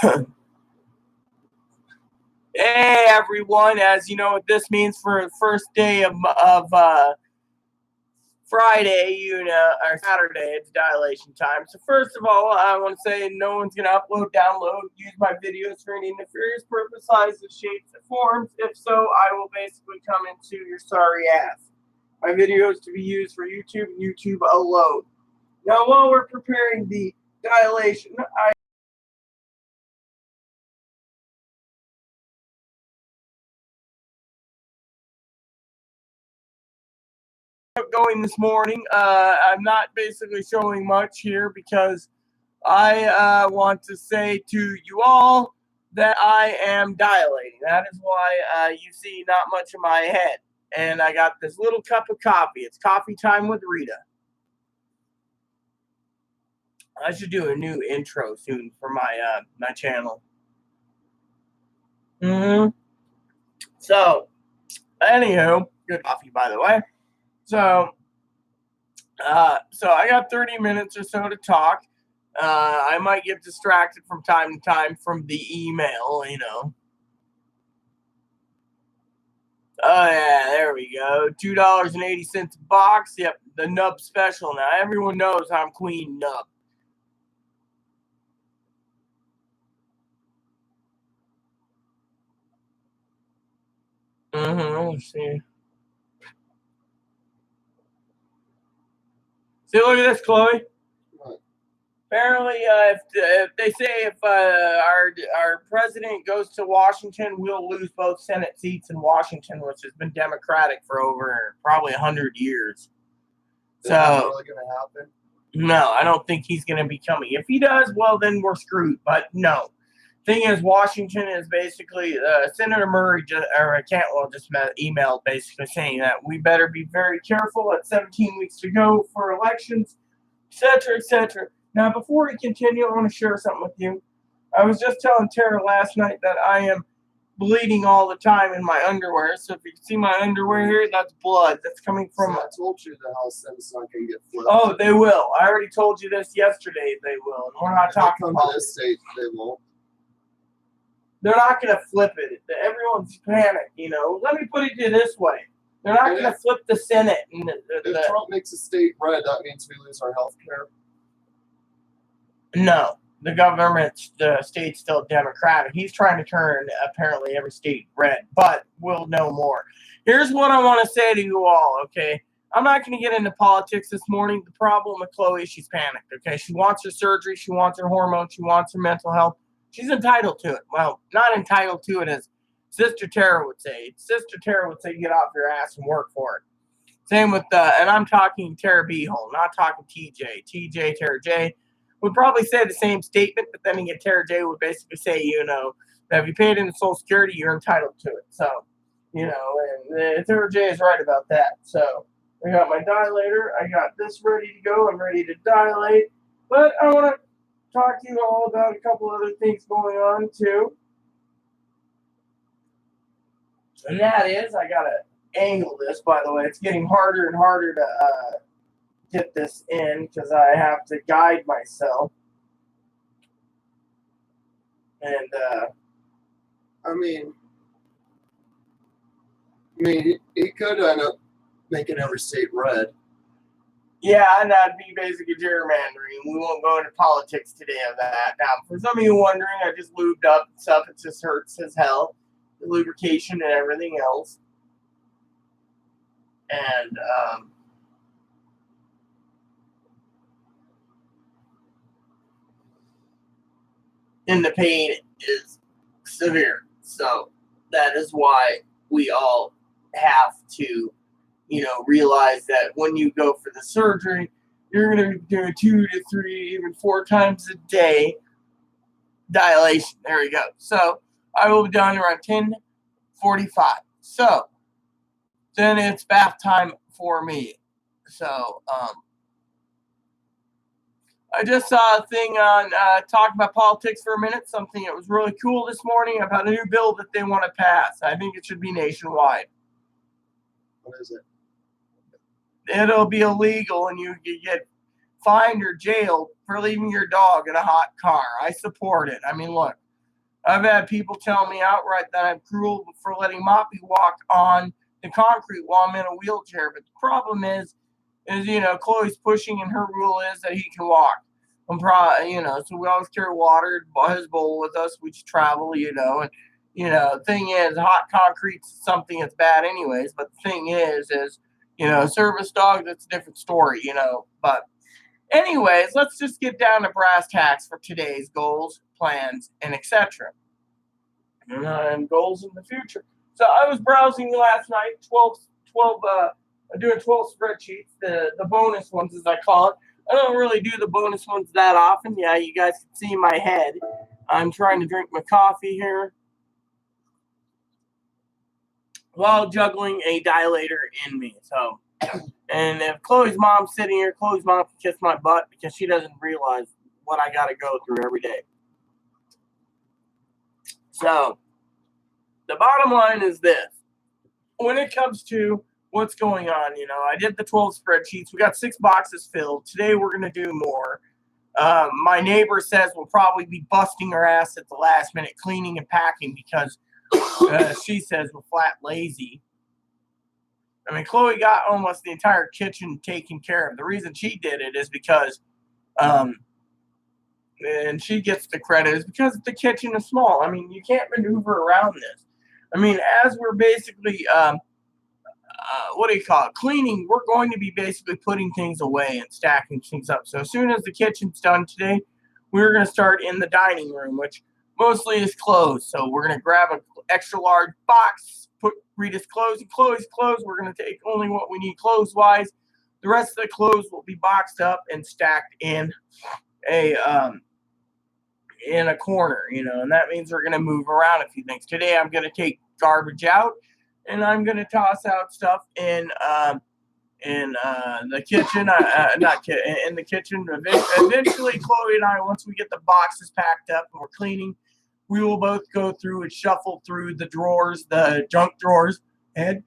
Hey everyone, as you know what this means for the first day of Friday, or Saturday, it's dilation time. So first of all, I want to say no one's going to upload, download, use my videos for any nefarious purpose, sizes, shapes, and forms. If so, I will basically come into your sorry ass. My videos to be used for YouTube and YouTube alone. Now, while we're preparing the dilation, going this morning. I'm not basically showing much here because I want to say to you all that I am dilating. That is why you see not much of my head. And I got this little cup of coffee. It's coffee time with Rita. I should do a new intro soon for my channel. So, anywho, good coffee by the way. So I got 30 minutes or so to talk. I might get distracted from time to time from the email, Oh yeah, there we go. $2.80 a box. Yep, the Nub special now. Everyone knows I'm Queen Nub. Let's see. See, look at this, Chloe. Apparently, if they say if our president goes to Washington, we'll lose both Senate seats in Washington, which has been Democratic for over probably 100 years. Is that really going to happen? No, I don't think he's going to be coming. If he does, well, then we're screwed. But no. Thing is, Washington is basically Senator Murray just emailed basically saying that we better be very careful at 17 weeks to go for elections, etc., etc. Now, before we continue, I want to share something with you. I was just telling Tara last night that I am bleeding all the time in my underwear. So if you can see my underwear here, that's blood. That's coming from. I told you the House Senate's not going to get flipped. Oh, they will. I already told you this yesterday. They will. And we're not talking about this state. They won't. They're not going to flip it. Everyone's panicked. Let me put it to you this way. They're not going to flip the Senate. If Trump makes a state red, that means we lose our health care. No, the state's still Democratic. He's trying to turn apparently every state red, but we'll know more. Here's what I want to say to you all, okay? I'm not going to get into politics this morning. The problem with Chloe, she's panicked, okay? She wants her surgery. She wants her hormones. She wants her mental health. She's entitled to it. Well, not entitled to it as Sister Tara would say. Sister Tara would say get off your ass and work for it. Same with, and I'm talking Tara B-hole, not talking TJ. TJ, Tara J would probably say the same statement, but then again, Tara J would basically say, that if you paid into Social Security, you're entitled to it. So, and Tara J is right about that. So, I got my dilator. I got this ready to go. I'm ready to dilate. But I want to talk to you all about a couple other things going on, too. And that is, I got to angle this, by the way. It's getting harder and harder to get this in because I have to guide myself. And I mean, he could end up making every state red. Yeah, and that'd be basically gerrymandering. We won't go into politics today of that. Now, for some of you wondering, I just lubed up and stuff. It just hurts as hell. The lubrication and everything else. And and the pain is severe. So that is why we all have to, realize that when you go for the surgery, you're going to be doing 2 to 3, even 4 times a day dilation. There we go. So I will be done around 10:45. So then it's bath time for me. So I just saw a thing on talking about politics for a minute, something that was really cool this morning about a new bill that they want to pass. I think it should be nationwide. What is it? It'll be illegal and you get fined or jailed for leaving your dog in a hot car. I support it. I mean, look, I've had people tell me outright that I'm cruel for letting Moppy walk on the concrete while I'm in a wheelchair. But the problem is Chloe's pushing, and her rule is that he can walk. So we always carry water, his bowl with us. We just travel, and thing is, hot concrete's something that's bad anyways. But the thing is, service dog, that's a different story, But anyways, let's just get down to brass tacks for today's goals, plans, and etc. And goals in the future. So I was browsing last night, 12 doing 12 spreadsheets, the bonus ones as I call it. I don't really do the bonus ones that often. Yeah, you guys can see my head. I'm trying to drink my coffee here while juggling a dilator in me. So, and if Chloe's mom's sitting here, Chloe's mom can kiss my butt because she doesn't realize what I got to go through every day. So, the bottom line is this. When it comes to what's going on, I did the 12 spreadsheets. We got 6 boxes filled. Today we're going to do more. My neighbor says we'll probably be busting our ass at the last minute cleaning and packing because she says we're flat lazy. I mean, Chloe got almost the entire kitchen taken care of. The reason she did it is because, and she gets the credit, is because the kitchen is small. I mean, you can't maneuver around this. I mean, as we're basically, cleaning, we're going to be basically putting things away and stacking things up. So as soon as the kitchen's done today, we're going to start in the dining room, which mostly is clothes. So we're going to grab an extra large box, put Rita's clothes and Chloe's clothes. We're going to take only what we need clothes-wise. The rest of the clothes will be boxed up and stacked in a corner, and that means we're going to move around a few things. Today I'm going to take garbage out, and I'm going to toss out stuff in the kitchen. In the kitchen. Eventually, Chloe and I, once we get the boxes packed up and we're cleaning, we will both go through and shuffle through the drawers, the junk drawers, and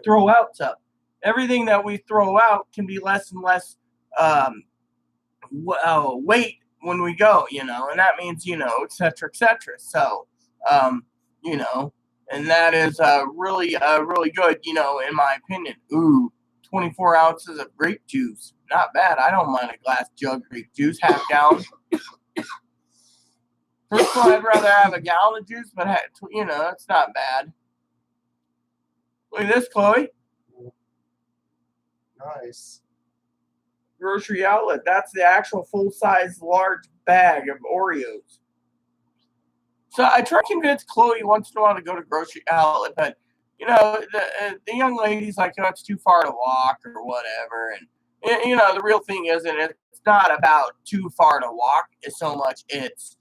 throw out stuff. Everything that we throw out can be less and less weight when we go, and that means, et cetera, et cetera. So, and that is really good, in my opinion. Ooh, 24 ounces of grape juice. Not bad. I don't mind a glass jug of grape juice, half gallon. Personally, I'd rather have a gallon of juice, but, it's not bad. Look at this, Chloe. Nice. Grocery outlet. That's the actual full-size large bag of Oreos. So I try to convince Chloe once in a while to go to grocery outlet, but the young lady's like, it's too far to walk or whatever. And the real thing is, and it's not about too far to walk. It's so much it's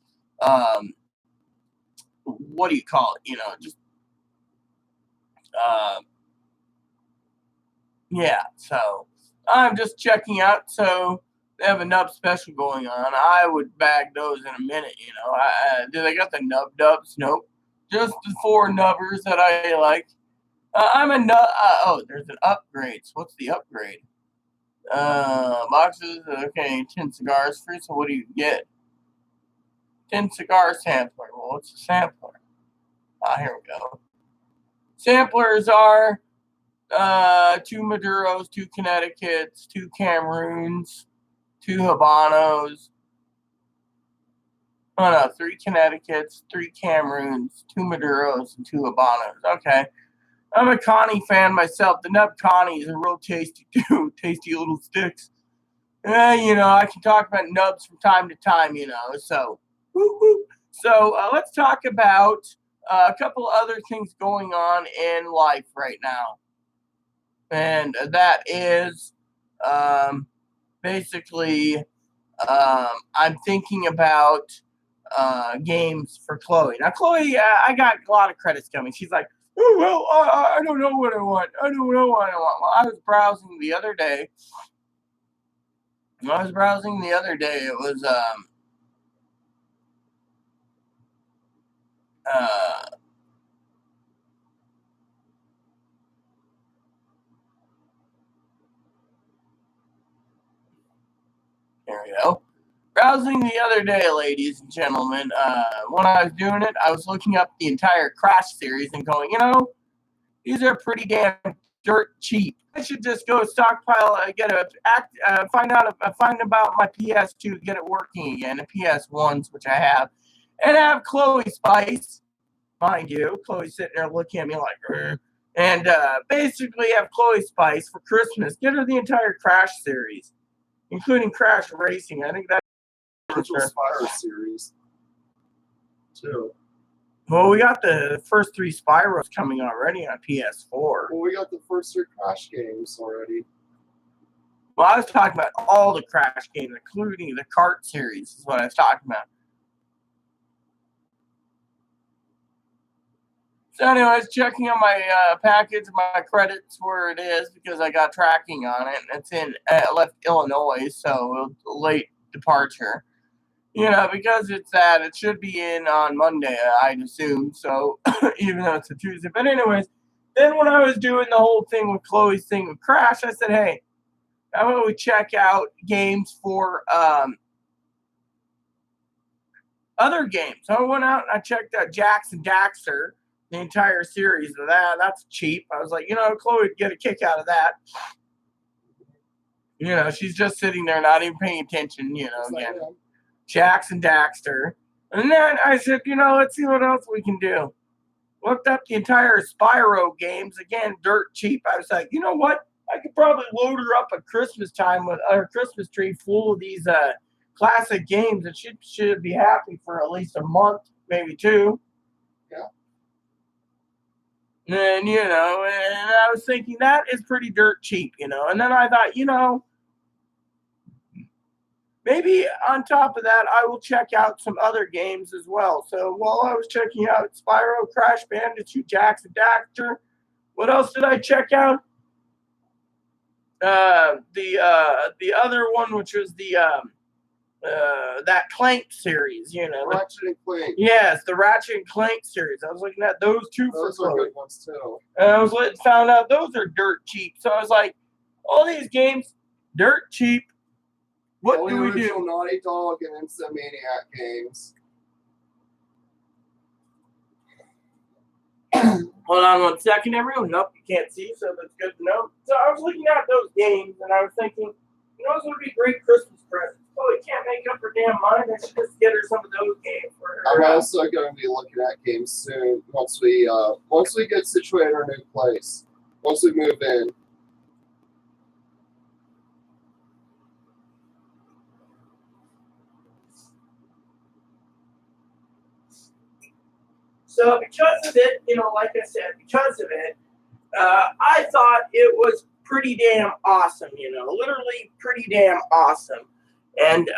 what do you call it? Just yeah. So I'm just checking out. So they have a nub special going on. I would bag those in a minute. Do they got the nub dubs? Nope. Just the 4 nubbers that I like. I'm a nut. There's an upgrade. So what's the upgrade? Boxes. Okay, 10 cigars free. So what do you get? 10 cigar sampler. Well, what's a sampler? Here we go. Samplers are 2 Maduros, 2 Connecticut's, 2 Cameroons, 2 Habanos. Oh no, 3 Connecticut's, 3 Cameroons, 2 Maduros, and 2 Habanos. Okay. I'm a Connie fan myself. The Nub Connies are real tasty too. Tasty little sticks. I can talk about nubs from time to time, So, woo-hoo. So let's talk about a couple other things going on in life right now. And that is basically I'm thinking about games for Chloe. Now, Chloe, I got a lot of credits coming. She's like, oh, well, I don't know what I want. I don't know what I want. Well, I was browsing the other day. It was here we go. Browsing the other day, ladies and gentlemen, when I was doing it, I was looking up the entire Crash series and going, these are pretty damn dirt cheap. I should just go stockpile, find about my PS2, get it working again, and PS1s, which I have, and have Chloe Spice, mind you. Chloe's sitting there looking at me like, "Rrr," and basically have Chloe Spice for Christmas. Get her the entire Crash series, including Crash Racing. I think that's Virtual Spyro series, too. Well, we got the first 3 Spyros coming already on PS4. Well, we got the first 3 Crash games already. Well, I was talking about all the Crash games, including the kart series, is what I was talking about. So anyways, checking on my package, my credits where it is, because I got tracking on it. It's in left Illinois, so late departure. Because it's that, it should be in on Monday, I'd assume. So even though it's a Tuesday. But anyways, then when I was doing the whole thing with Chloe's thing with Crash, I said, hey, how about we check out games for other games? So I went out and I checked out Jax and Daxter, the entire series of that. That's cheap. I was like, Chloe would get a kick out of that. She's just sitting there not even paying attention, again. Jax and Daxter. And then I said, let's see what else we can do. Looked up the entire Spyro games. Again, dirt cheap. I was like, you know what? I could probably load her up at Christmas time with our Christmas tree full of these classic games. And she should be happy for at least a month, maybe 2. Yeah. And, and I was thinking that is pretty dirt cheap, And then I thought, maybe on top of that, I will check out some other games as well. So while I was checking out Spyro, Crash Bandicoot, Jax and Daxter, what else did I check out? The other one, which was the that Clank series, Ratchet and Clank. Yes, the Ratchet and Clank series. I was looking at those 2 Those for are Chloe. good ones too. And I was found out those are dirt cheap. So I was like, all these games, dirt cheap. What All do the we original do? Naughty Dog and Insomniac games. Hold on 1 second, everyone. Nope, you can't see, so that's good to know. So I was looking at those games, and I was thinking, those would be great Christmas presents. Oh, you can't make up her damn mind. I should just get her some of those games for her. I'm also going to be looking at games soon once we get situated in our new place. Once we move in. So because of it, like I said, because of it, I thought it was pretty damn awesome, literally pretty damn awesome. And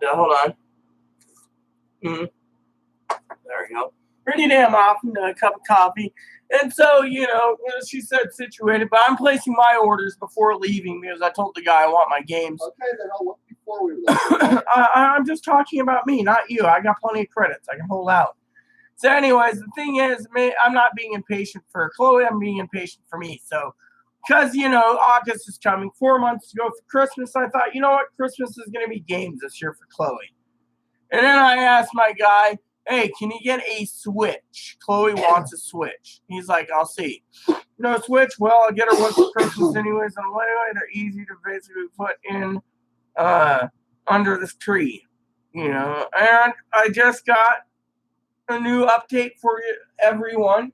hold on. There we go. Pretty damn awesome, a cup of coffee. And so, she said situated, but I'm placing my orders before leaving because I told the guy I want my games. Okay, then I'll look before we leave. I'm just talking about me, not you. I got plenty of credits. I can hold out. So anyways, the thing is, I'm not being impatient for Chloe. I'm being impatient for me. So because, August is coming, 4 months to go for Christmas, I thought, Christmas is going to be games this year for Chloe. And then I asked my guy, hey, can you get a Switch? Chloe wants a Switch. He's like, I'll see. Switch, well, I'll get her one for Christmas anyways. And anyway, they're easy to basically put in under this tree, And I just got a new update for everyone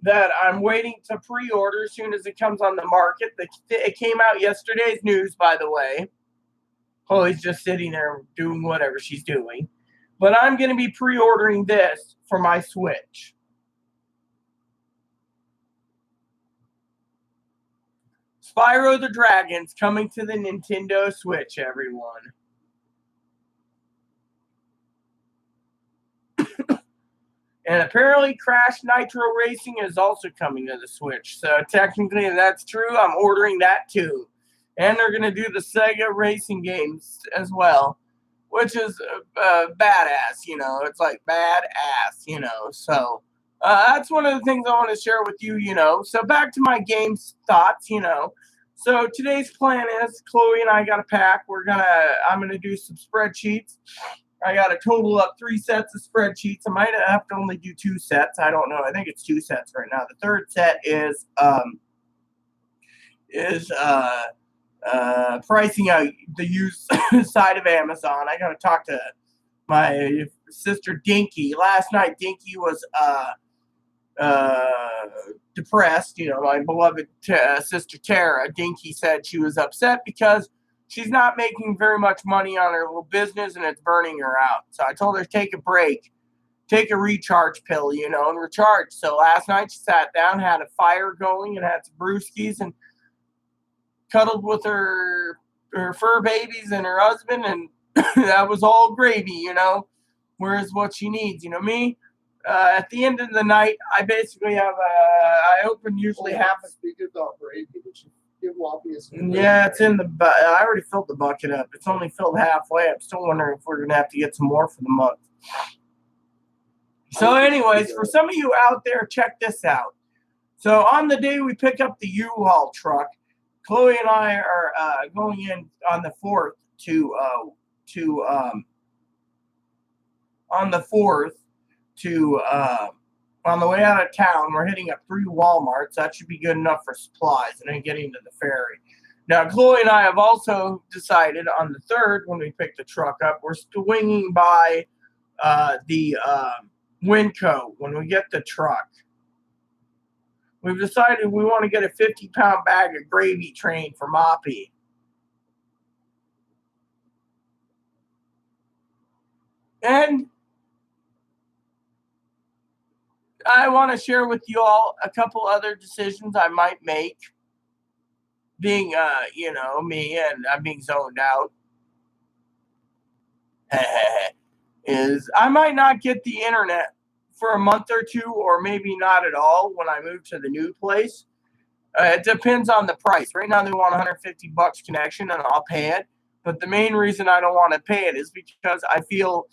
that I'm waiting to pre-order as soon as it comes on the market. It came out yesterday's news, by the way. Chloe's just sitting there doing whatever she's doing. But I'm going to be pre-ordering this for my Switch. Spyro the Dragon's coming to the Nintendo Switch, everyone. And apparently Crash Nitro Racing is also coming to the Switch. So technically, if that's true, I'm ordering that too. And they're going to do the Sega racing games as well, which is badass, It's like badass, So that's one of the things I want to share with you, So back to my games thoughts, So today's plan is Chloe and I got a pack. I'm gonna do some spreadsheets. I got a total of 3 sets of spreadsheets. I might have to only do 2 sets. I don't know. I think it's 2 sets right now. The third set is pricing out the used side of Amazon. I got to talk to my sister Dinky. Last night, Dinky was depressed. You know, my beloved sister Tara. Dinky said she was upset because she's not making very much money on her little business and it's burning her out. So I told her to take a break, take a recharge pill, you know, and recharge. So last night she sat down, had a fire going, and had some brewskis and cuddled with her fur babies and her husband, and that was all gravy, you know. Whereas what she needs, you know, me. At the end of the night, I basically have I open usually half. Speaking about gravy, did you give Whoppy a spoon? Yeah, it's in the. I already filled the bucket up. It's only filled halfway. I'm still wondering if we're gonna have to get some more for the month. So, anyways, for some of you out there, check this out. So on the day we pick up the U-Haul truck, Chloe and I are going in on the 4th on the way out of town. We're hitting up 3 Walmarts. That should be good enough for supplies and then getting to the ferry. Now, Chloe and I have also decided on the 3rd, when we pick the truck up, we're swinging by the Winco when we get the truck. We've decided we want to get a 50-pound bag of gravy train for Moppy. And I want to share with you all a couple other decisions I might make. Being, you know, me, and I'm being zoned out. Is I might not get the internet for a month or 2, or maybe not at all when I move to the new place. It depends on the price. Right now they want $150 connection, and I'll pay it. But the main reason I don't want to pay it is because I feel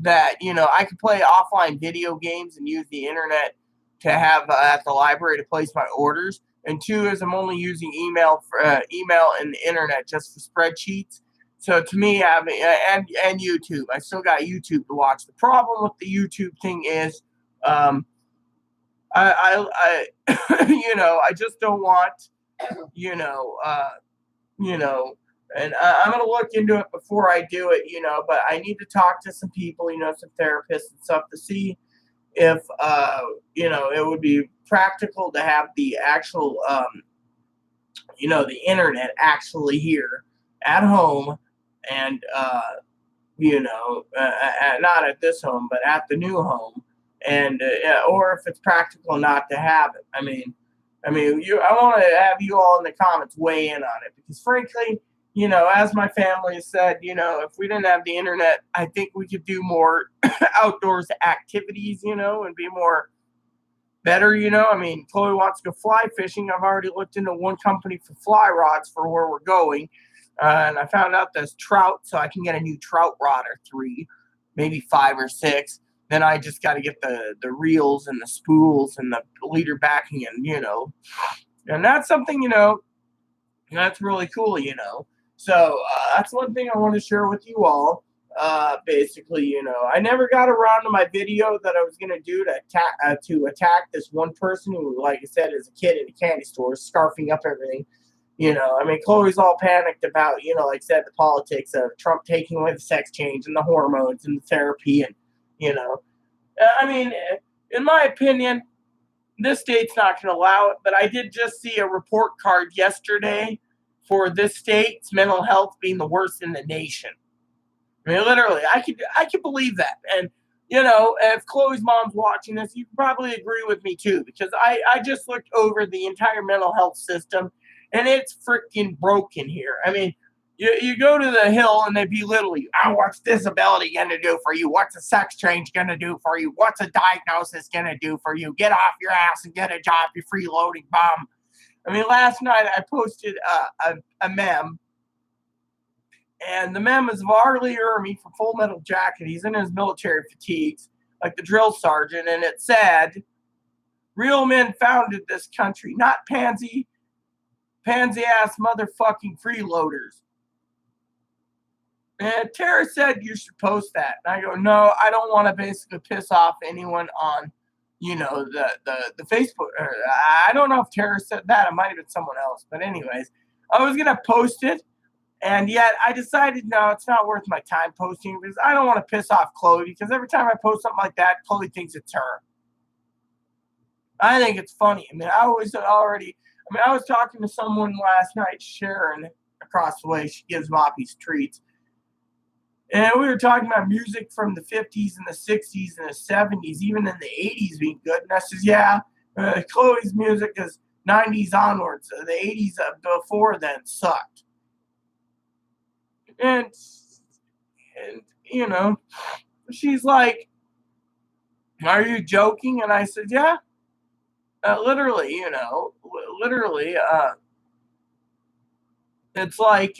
that, you know, I could play offline video games and use the internet to have at the library to place my orders. And 2 is I'm only using email and the internet just for spreadsheets. So to me, having and YouTube, I still got YouTube to watch. The problem with the YouTube thing is, I you know, I just don't want, you know, and I'm gonna look into it before I do it, you know. But I need to talk to some people, you know, some therapists and stuff, to see if you know, it would be practical to have the actual you know, the internet actually here at home, and you know, not at this home, but at the new home, and or if it's practical not to have it. I mean, I want to have you all in the comments weigh in on it, because frankly, you know, as my family said, you know, if we didn't have the internet, I think we could do more outdoors activities, you know, and be more better, you know. I mean, Chloe wants to go fly fishing. I've already looked into one company for fly rods for where we're going. And I found out there's trout, so I can get a new trout rod or 3, maybe 5 or 6. Then I just got to get the reels and the spools and the leader backing, and, you know. And that's something, you know, that's really cool, you know. So that's one thing I want to share with you all. Basically, you know, I never got around to my video that I was going to do to attack this one person who, like I said, is a kid in a candy store, scarfing up everything. You know, I mean, Chloe's all panicked about, you know, like I said, the politics of Trump taking away the sex change and the hormones and the therapy. And, you know, I mean, in my opinion, this state's not going to allow it. But I did just see a report card yesterday for this state's mental health being the worst in the nation. I mean, literally, I could believe that. And, you know, if Chloe's mom's watching this, you probably agree with me too, because I just looked over the entire mental health system, and it's freaking broken here. I mean, you go to the Hill and they belittle you. Oh, what's disability going to do for you? What's a sex change going to do for you? What's a diagnosis going to do for you? Get off your ass and get a job, you freeloading bum. I mean, last night I posted a meme. And the meme is of Arlie Ermy from Full Metal Jacket. He's in his military fatigues, like the drill sergeant. And it said, real men founded this country, not pansy pansy ass motherfucking freeloaders. And Tara said you should post that. And I go, no, I don't want to basically piss off anyone on, the Facebook. I don't know if Tara said that. It might have been someone else. But anyways, I was going to post it. And yet I decided, no, it's not worth my time posting because I don't want to piss off Chloe because every time I post something like that, Chloe thinks it's her. I think it's funny. I was talking to someone last night, Sharon, across the way. She gives Moppies treats. And we were talking about music from the 50s and the 60s and the 70s, even in the 80s being good. And I says, yeah, Chloe's music is 90s onwards. The 80s before then sucked. And she's like, are you joking? And I said, yeah, literally, it's like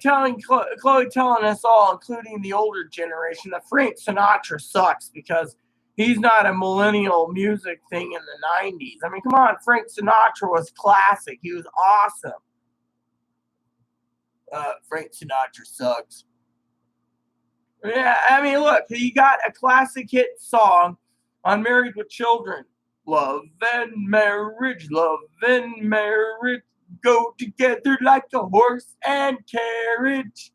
telling Chloe telling us all, including the older generation, that Frank Sinatra sucks because he's not a millennial music thing in the 90s. I mean, come on, Frank Sinatra was classic. He was awesome. Frank Sinatra sucks. Yeah, I mean, look, he got a classic hit song on Married with Children. Love and marriage go together like a horse and carriage.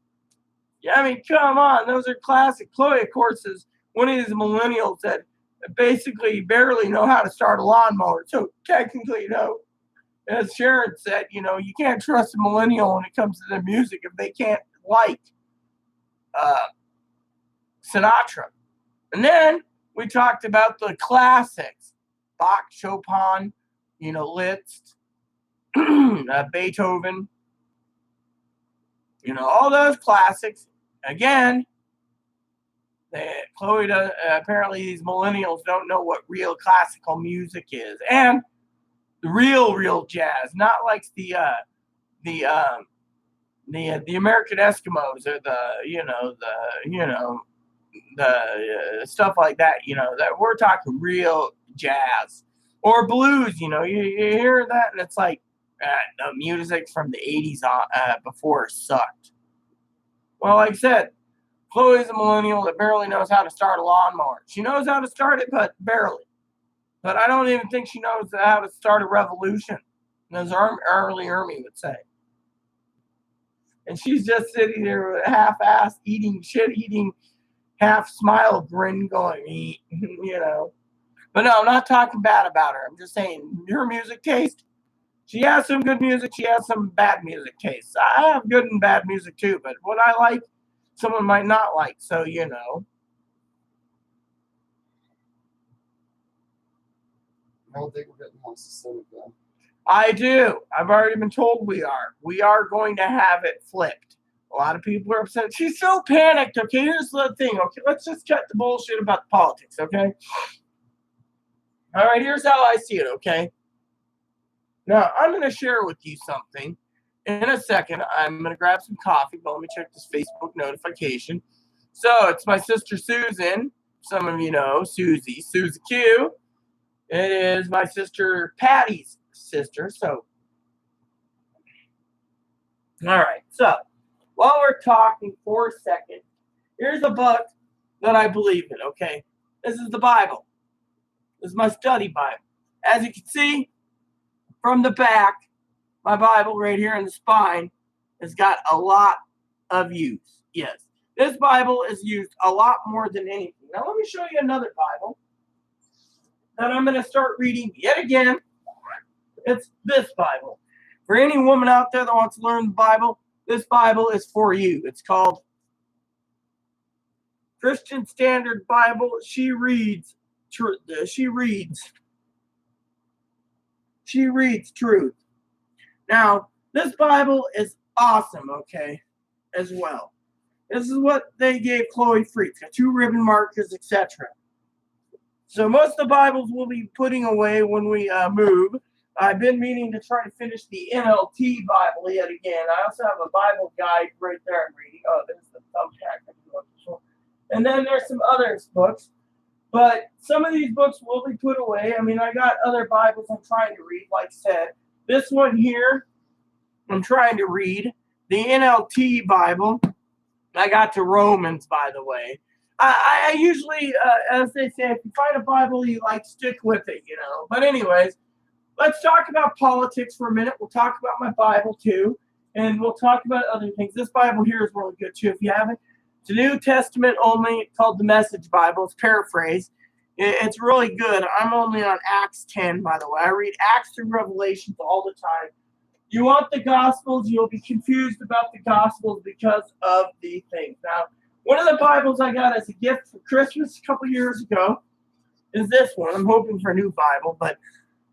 Yeah, I mean, come on, those are classic. Chloe, of course, is one of these millennials that basically barely know how to start a lawnmower. So technically, as Sharon said, you can't trust a millennial when it comes to their music if they can't like Sinatra. And then we talked about the classics, Bach, Chopin, Liszt, Beethoven, all those classics. Again, Chloe does. Apparently, these millennials don't know what real classical music is, and the real jazz, not like the American Eskimos or the stuff like that. That we're talking real jazz or blues. You hear that, and it's like the music from the 80s before sucked. Well, like I said, Chloe's a millennial that barely knows how to start a lawnmower. She knows how to start it, but barely. But I don't even think she knows how to start a revolution, as early Ermy would say. And she's just sitting there with a half-ass eating, half-smile grin going, But no, I'm not talking bad about her. I'm just saying her music taste. She has some good music. She has some bad music tastes. I have good and bad music too, but what I like, someone might not like. So, I don't think we're getting more systemic though. I do. I've already been told we are. We are going to have it flipped. A lot of people are upset. She's so panicked. Okay, here's the thing. Okay, let's just cut the bullshit about the politics. Okay. All right, here's how I see it. Okay. Now I'm going to share with you something. In a second, I'm going to grab some coffee, but let me check this Facebook notification. So it's my sister Susan. Some of you know Susie Q. It is my sister Patty's sister. So, all right. So, while we're talking for a second, here's a book that I believe in. Okay, this is the Bible. This is my study Bible. As you can see from the back, my Bible right here in the spine has got a lot of use. Yes, this Bible is used a lot more than anything. Now, let me show you another Bible that I'm going to start reading yet again. It's this Bible. For any woman out there that wants to learn the Bible, this Bible is for you. It's called Christian Standard Bible. She reads truth. Now, this Bible is awesome, okay, as well. This is what they gave Chloe free. It's got 2 ribbon markers, etc. So most of the Bibles we'll be putting away when we move. I've been meaning to try to finish the NLT Bible yet again. I also have a Bible guide right there I'm reading. Oh, there's the thumbtack. And then there's some other books. But some of these books will be put away. I mean, I got other Bibles I'm trying to read. Like I said, this one here, I'm trying to read. The NLT Bible. I got to Romans, by the way. I usually, as they say, if you find a Bible you like, stick with it, you know. But anyways, let's talk about politics for a minute. We'll talk about my Bible, too. And we'll talk about other things. This Bible here is really good, too, if you haven't. It's a New Testament only, called the Message Bible. It's paraphrased. It's really good. I'm only on Acts 10, by the way. I read Acts through Revelations all the time. You want the Gospels, you'll be confused about the Gospels because of the things. Now, one of the Bibles I got as a gift for Christmas a couple years ago is this one. I'm hoping for a new Bible, but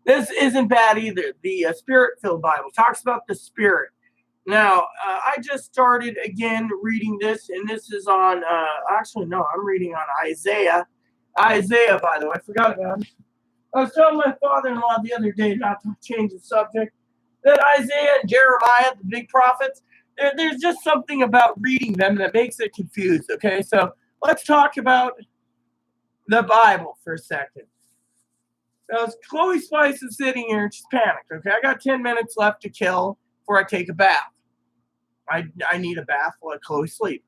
this isn't bad either. The Spirit-filled Bible talks about the Spirit. Now, I just started again reading this, and this is on, actually, no, I'm reading on Isaiah. Isaiah, by the way, I forgot about it. I was telling my father-in-law the other day not to change the subject, that Isaiah and Jeremiah, the big prophets, there's just something about reading them that makes it confused, okay? So let's talk about the Bible for a second. So Chloe Spice is sitting here and she's panicked, okay? I got 10 minutes left to kill before I take a bath. I need a bath to let Chloe sleep.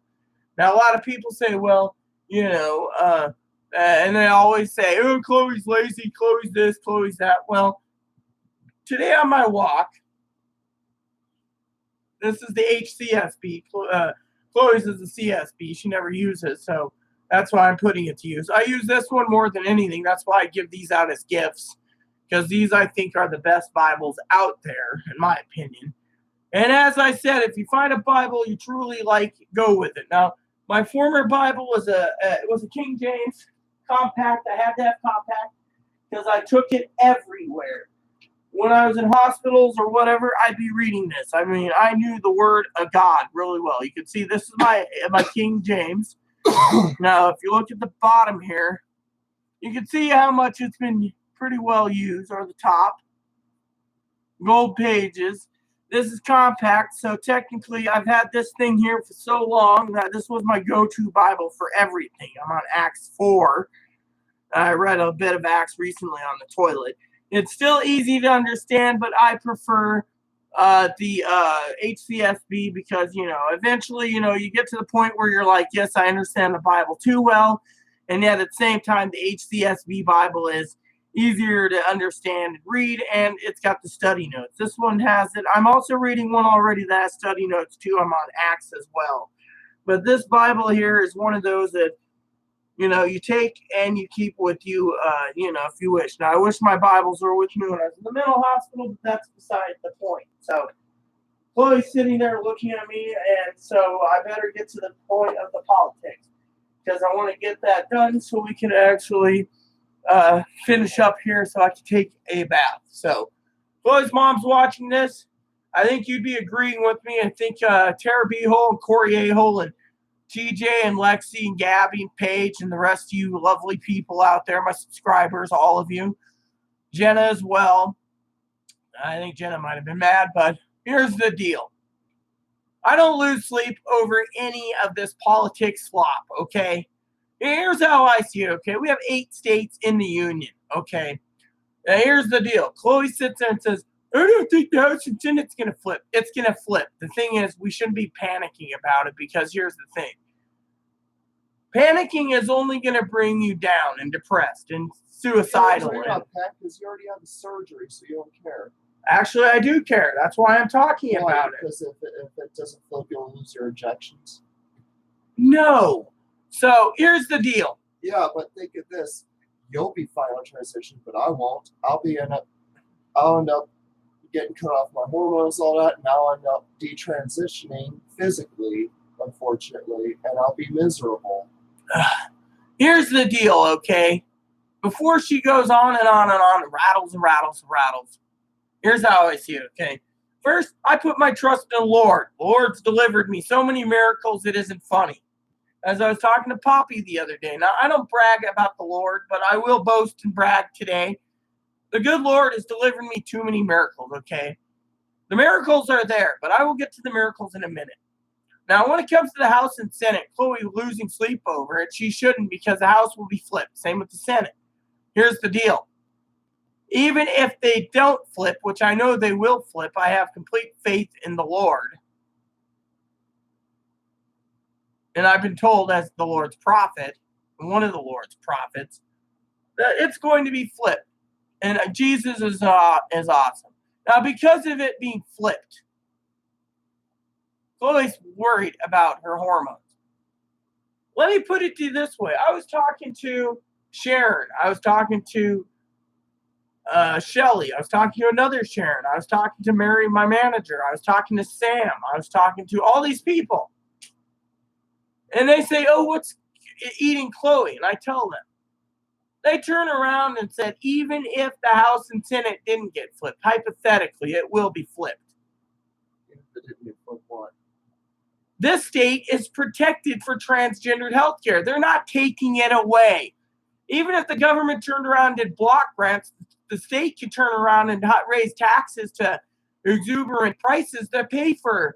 Now, a lot of people say, well, you know, and they always say, oh, Chloe's lazy, Chloe's this, Chloe's that. Well, today on my walk, this is the HCSB. Chloe's is the CSB. She never uses, so that's why I'm putting it to use. I use this one more than anything. That's why I give these out as gifts, because these, I think, are the best Bibles out there, in my opinion. And as I said, if you find a Bible you truly like, go with it. Now, my former Bible was a King James compact. I had to have compact because I took it everywhere. When I was in hospitals or whatever, I'd be reading this. I mean, I knew the word of God really well. You can see this is my King James. Now, if you look at the bottom here, you can see how much it's been pretty well used, or the top. Gold pages. This is compact, so technically I've had this thing here for so long that this was my go-to Bible for everything. I'm on Acts 4. I read a bit of Acts recently on the toilet. It's still easy to understand, but I prefer the HCSB because, you know, eventually, you know, you get to the point where you're like, yes, I understand the Bible too well. And yet at the same time, the HCSB Bible is easier to understand and read, and it's got the study notes. This one has it. I'm also reading one already that has study notes too. I'm on Acts as well. But this Bible here is one of those that, you know, you take and you keep with you, you know, if you wish. Now, I wish my Bibles were with me when I was in the mental hospital, but that's beside the point. So, Chloe's sitting there looking at me, and so I better get to the point of the politics because I want to get that done so we can actually finish up here so I can take a bath. So, Chloe's mom's watching this. I think you'd be agreeing with me. I think Tara B-Hole and Corey A-Hole and TJ and Lexi and Gabby and Paige and the rest of you lovely people out there, my subscribers, all of you. Jenna as well. I think Jenna might have been mad, but here's the deal. I don't lose sleep over any of this politics slop, okay? Here's how I see it, okay? We have 8 states in the union, okay? Now, here's the deal. Chloe sits there and says, I don't think the House and Senate's going to flip. It's going to flip. The thing is, we shouldn't be panicking about it because here's the thing. Panicking is only going to bring you down and depressed and suicidal. You're not packed because you already had the surgery, so you don't care. Actually, I do care. That's why I'm talking about it. Because if it doesn't flip, you'll lose your injections. No. So here's the deal. Yeah, but think of this. You'll be fine on transition, but I won't. I'll end up getting cut off my hormones, all that, and I'll end up detransitioning physically, unfortunately, and I'll be miserable. Here's the deal, okay? Before she goes on and on and on, and rattles and rattles and rattles, here's how I see it, okay? First, I put my trust in the Lord. The Lord's delivered me so many miracles, it isn't funny. As I was talking to Poppy the other day, now I don't brag about the Lord, but I will boast and brag today. The good Lord has delivered me too many miracles, okay? The miracles are there, but I will get to the miracles in a minute. Now, when it comes to the House and Senate, Chloe losing sleep over it, she shouldn't, because the House will be flipped. Same with the Senate. Here's the deal. Even if they don't flip, which I know they will flip, I have complete faith in the Lord. And I've been told, as the Lord's prophet, one of the Lord's prophets, that it's going to be flipped. And Jesus is awesome. Now, because of it being flipped, Chloe's worried about her hormones. Let me put it to you this way. I was talking to Sharon. I was talking to Shelly. I was talking to another Sharon. I was talking to Mary, my manager. I was talking to Sam. I was talking to all these people. And they say, oh, what's eating Chloe? And I tell them. They turn around and said, even if the House and Senate didn't get flipped, hypothetically, it will be flipped. If it didn't get flipped, what? This state is protected for transgendered health care. They're not taking it away. Even if the government turned around and did block grants, the state could turn around and raise taxes to exuberant prices to pay for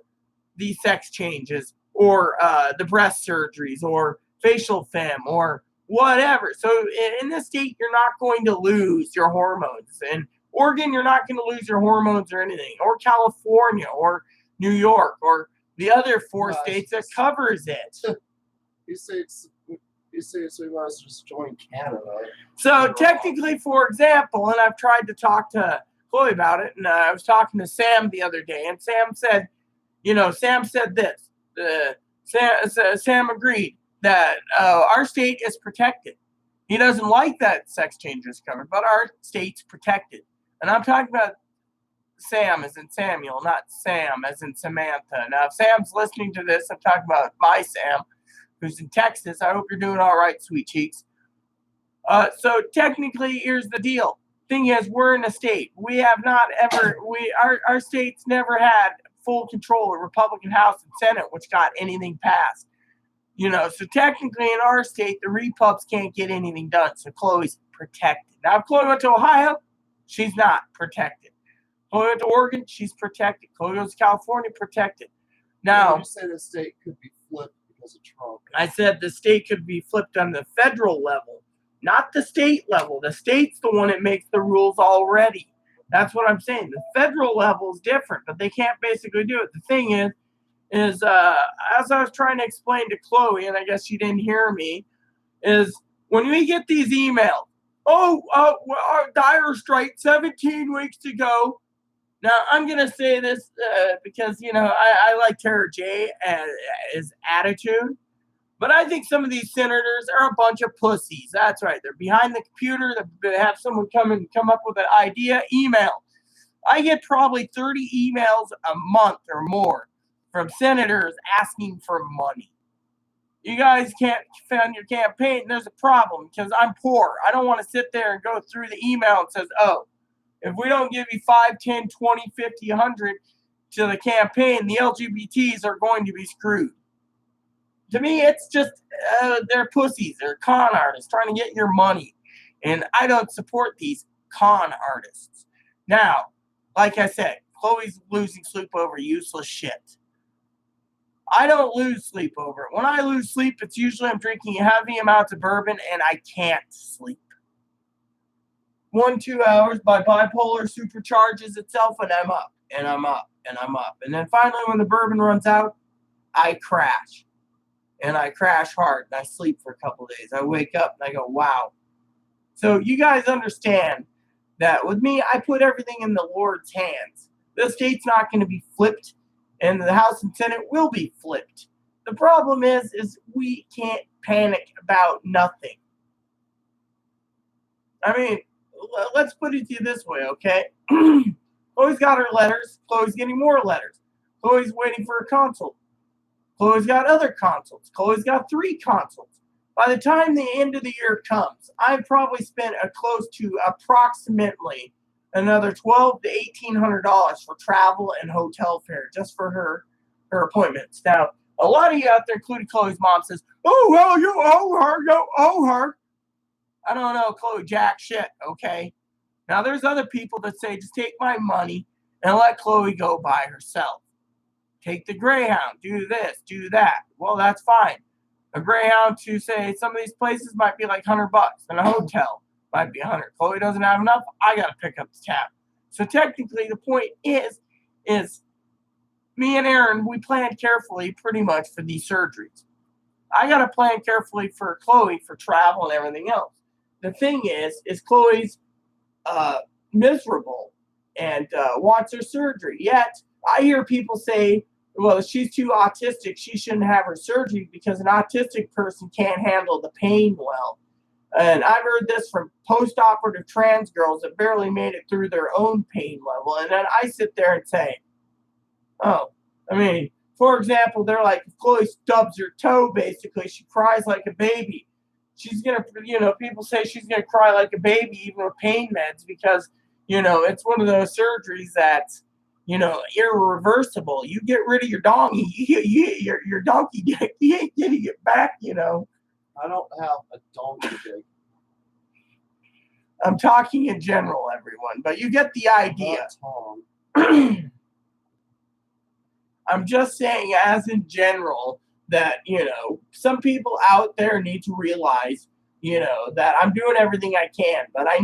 the sex changes or the breast surgeries or facial femme or whatever. So in this state, you're not going to lose your hormones. In Oregon, you're not going to lose your hormones or anything. Or California or New York or the other four states that covers it. You say so you might as well just join Canada. So technically, for example, and I've tried to talk to Chloe about it, and I was talking to Sam the other day, and Sam said, Sam said this. Sam agreed that our state is protected. He doesn't like that sex change is covered, but our state's protected. And I'm talking about Sam as in Samuel, not Sam as in Samantha. Now, if Sam's listening to this, I'm talking about my Sam, who's in Texas. I hope you're doing all right, sweet cheeks. So technically, here's the deal. Thing is, we're in a state. We have not ever, our state's never had full control of Republican House and Senate, which got anything passed. So technically in our state, the Repubs can't get anything done. So Chloe's protected. Now, if Chloe went to Ohio, she's not protected. Chloe went to Oregon, she's protected. Chloe goes to California, protected. Now, you say the state could be flipped because of Trump. I said the state could be flipped on the federal level, not the state level. The state's the one that makes the rules already. That's what I'm saying. The federal level is different, but they can't basically do it. The thing is as I was trying to explain to Chloe, and I guess she didn't hear me, is when we get these emails, dire strike, 17 weeks to go. Now, I'm going to say this because, I like Tara J. and his attitude. But I think some of these senators are a bunch of pussies. That's right. They're behind the computer. They have someone come up with an idea. Email. I get probably 30 emails a month or more from senators asking for money. You guys can't fund your campaign. There's a problem because I'm poor. I don't want to sit there and go through the email and says, oh, if we don't give you 5, 10, 20, 50, 100 to the campaign, the LGBTs are going to be screwed. To me, it's just they're pussies. They're con artists trying to get your money. And I don't support these con artists. Now, like I said, Chloe's losing sleep over useless shit. I don't lose sleep over it. When I lose sleep, it's usually I'm drinking heavy amounts of bourbon and I can't sleep. 1-2 hours, my bipolar supercharges itself and I'm up and I'm up and I'm up. And then finally, when the bourbon runs out, I crash. And I crash hard and I sleep for a couple of days. I wake up and I go, wow. So you guys understand that with me, I put everything in the Lord's hands. The state's not going to be flipped and the House and Senate will be flipped. The problem is we can't panic about nothing. I mean, let's put it to you this way, okay? Chloe's got her letters. Chloe's getting more letters. Chloe's waiting for a consult. Chloe's got other consults. Chloe's got 3 consults. By the time the end of the year comes, I've probably spent close to approximately another $1,200 to $1,800 for travel and hotel fare just for her appointments. Now, a lot of you out there, including Chloe's mom, says, "Oh, well, you owe her, you owe her." I don't know, Chloe, jack shit, okay? Now, there's other people that say, just take my money and let Chloe go by herself. take the Greyhound, do this, do that. Well, that's fine. A Greyhound to say some of these places might be like $100, and a hotel might be 100. Chloe doesn't have enough. I got to pick up the tab. So technically, the point is me and Aaron, we planned carefully pretty much for these surgeries. I got to plan carefully for Chloe for travel and everything else. The thing is Chloe's miserable and wants her surgery. Yet, I hear people say, well, she's too autistic. She shouldn't have her surgery because an autistic person can't handle the pain well. And I've heard this from post-operative trans girls that barely made it through their own pain level. And then I sit there and say, oh, I mean, for example, they're like, if Chloe stubs her toe, basically, she cries like a baby. She's going to, people say she's going to cry like a baby, even with pain meds, because, it's one of those surgeries that's, irreversible. You get rid of your donkey, your donkey dick, you ain't getting it back, I don't have a donkey dick. I'm talking in general, everyone, but you get the idea. I'm just saying, as in general, that, some people out there need to realize, that I'm doing everything I can, but I'm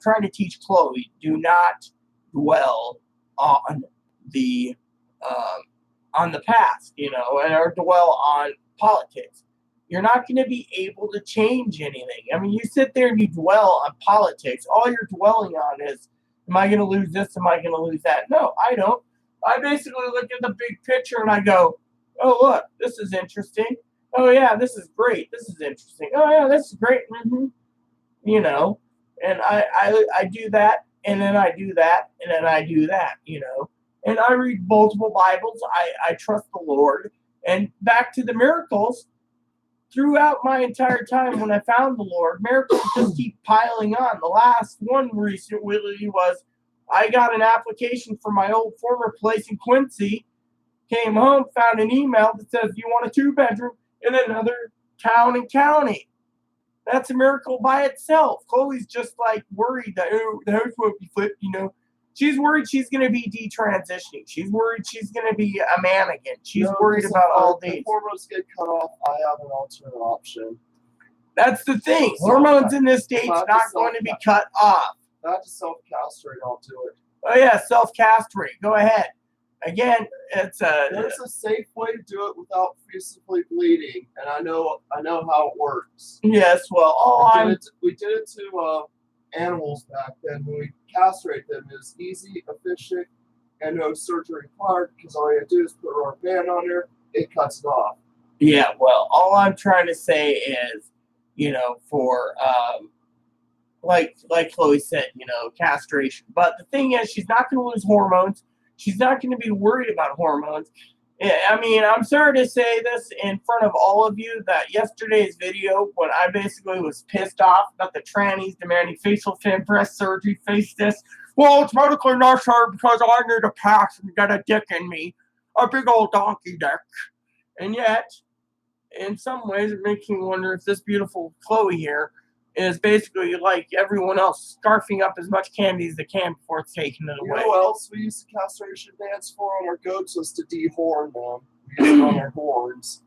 trying to teach Chloe, do not dwell on the past, or dwell on politics. You're not going to be able to change anything. I mean, you sit there and you dwell on politics. All you're dwelling on is, am I going to lose this? Am I going to lose that? No, I don't. I basically look at the big picture and I go, oh, look, this is interesting. Oh, yeah, this is great. This is interesting. Oh, yeah, this is great. And I do that, and then I do that, and then I do that, And I read multiple Bibles. I trust the Lord. And back to the miracles, throughout my entire time when I found the Lord, miracles just keep piling on. The last one recently was I got an application for my old former place in Quincy, came home, found an email that says, you want a 2-bedroom in another town and county. That's a miracle by itself. Chloe's just like worried that the house won't be flipped, She's worried she's going to be detransitioning. She's worried she's going to be a man again. She's worried about all these. If hormones get cut off, I have an alternate option. That's the thing. Hormones in this state's not going to be cut off. Not to self-castrate, I'll do it. Oh, yeah, self-castrate. Go ahead. Again, there's a safe way to do it without physically bleeding, and I know how it works. Yes, well, we did it to animals back then. When we castrate them, it was easy, efficient, and no surgery required because all you have to do is put a rubber band on there, it cuts it off. Yeah, well, all I'm trying to say is, for like Chloe said, castration. But the thing is, she's not going to lose hormones. She's not going to be worried about hormones. I mean, I'm sorry to say this in front of all of you that yesterday's video, when I basically was pissed off about the trannies demanding facial fin breast surgery, face this. Well, it's medically necessary because I need a pass and get a dick in me. A big old donkey dick. And yet, in some ways, it makes me wonder if this beautiful Chloe here is basically like everyone else, scarfing up as much candy as they can before it's taken it away. You know what else we used the castration bands for on our goats was to dehorn them. We used it on their horns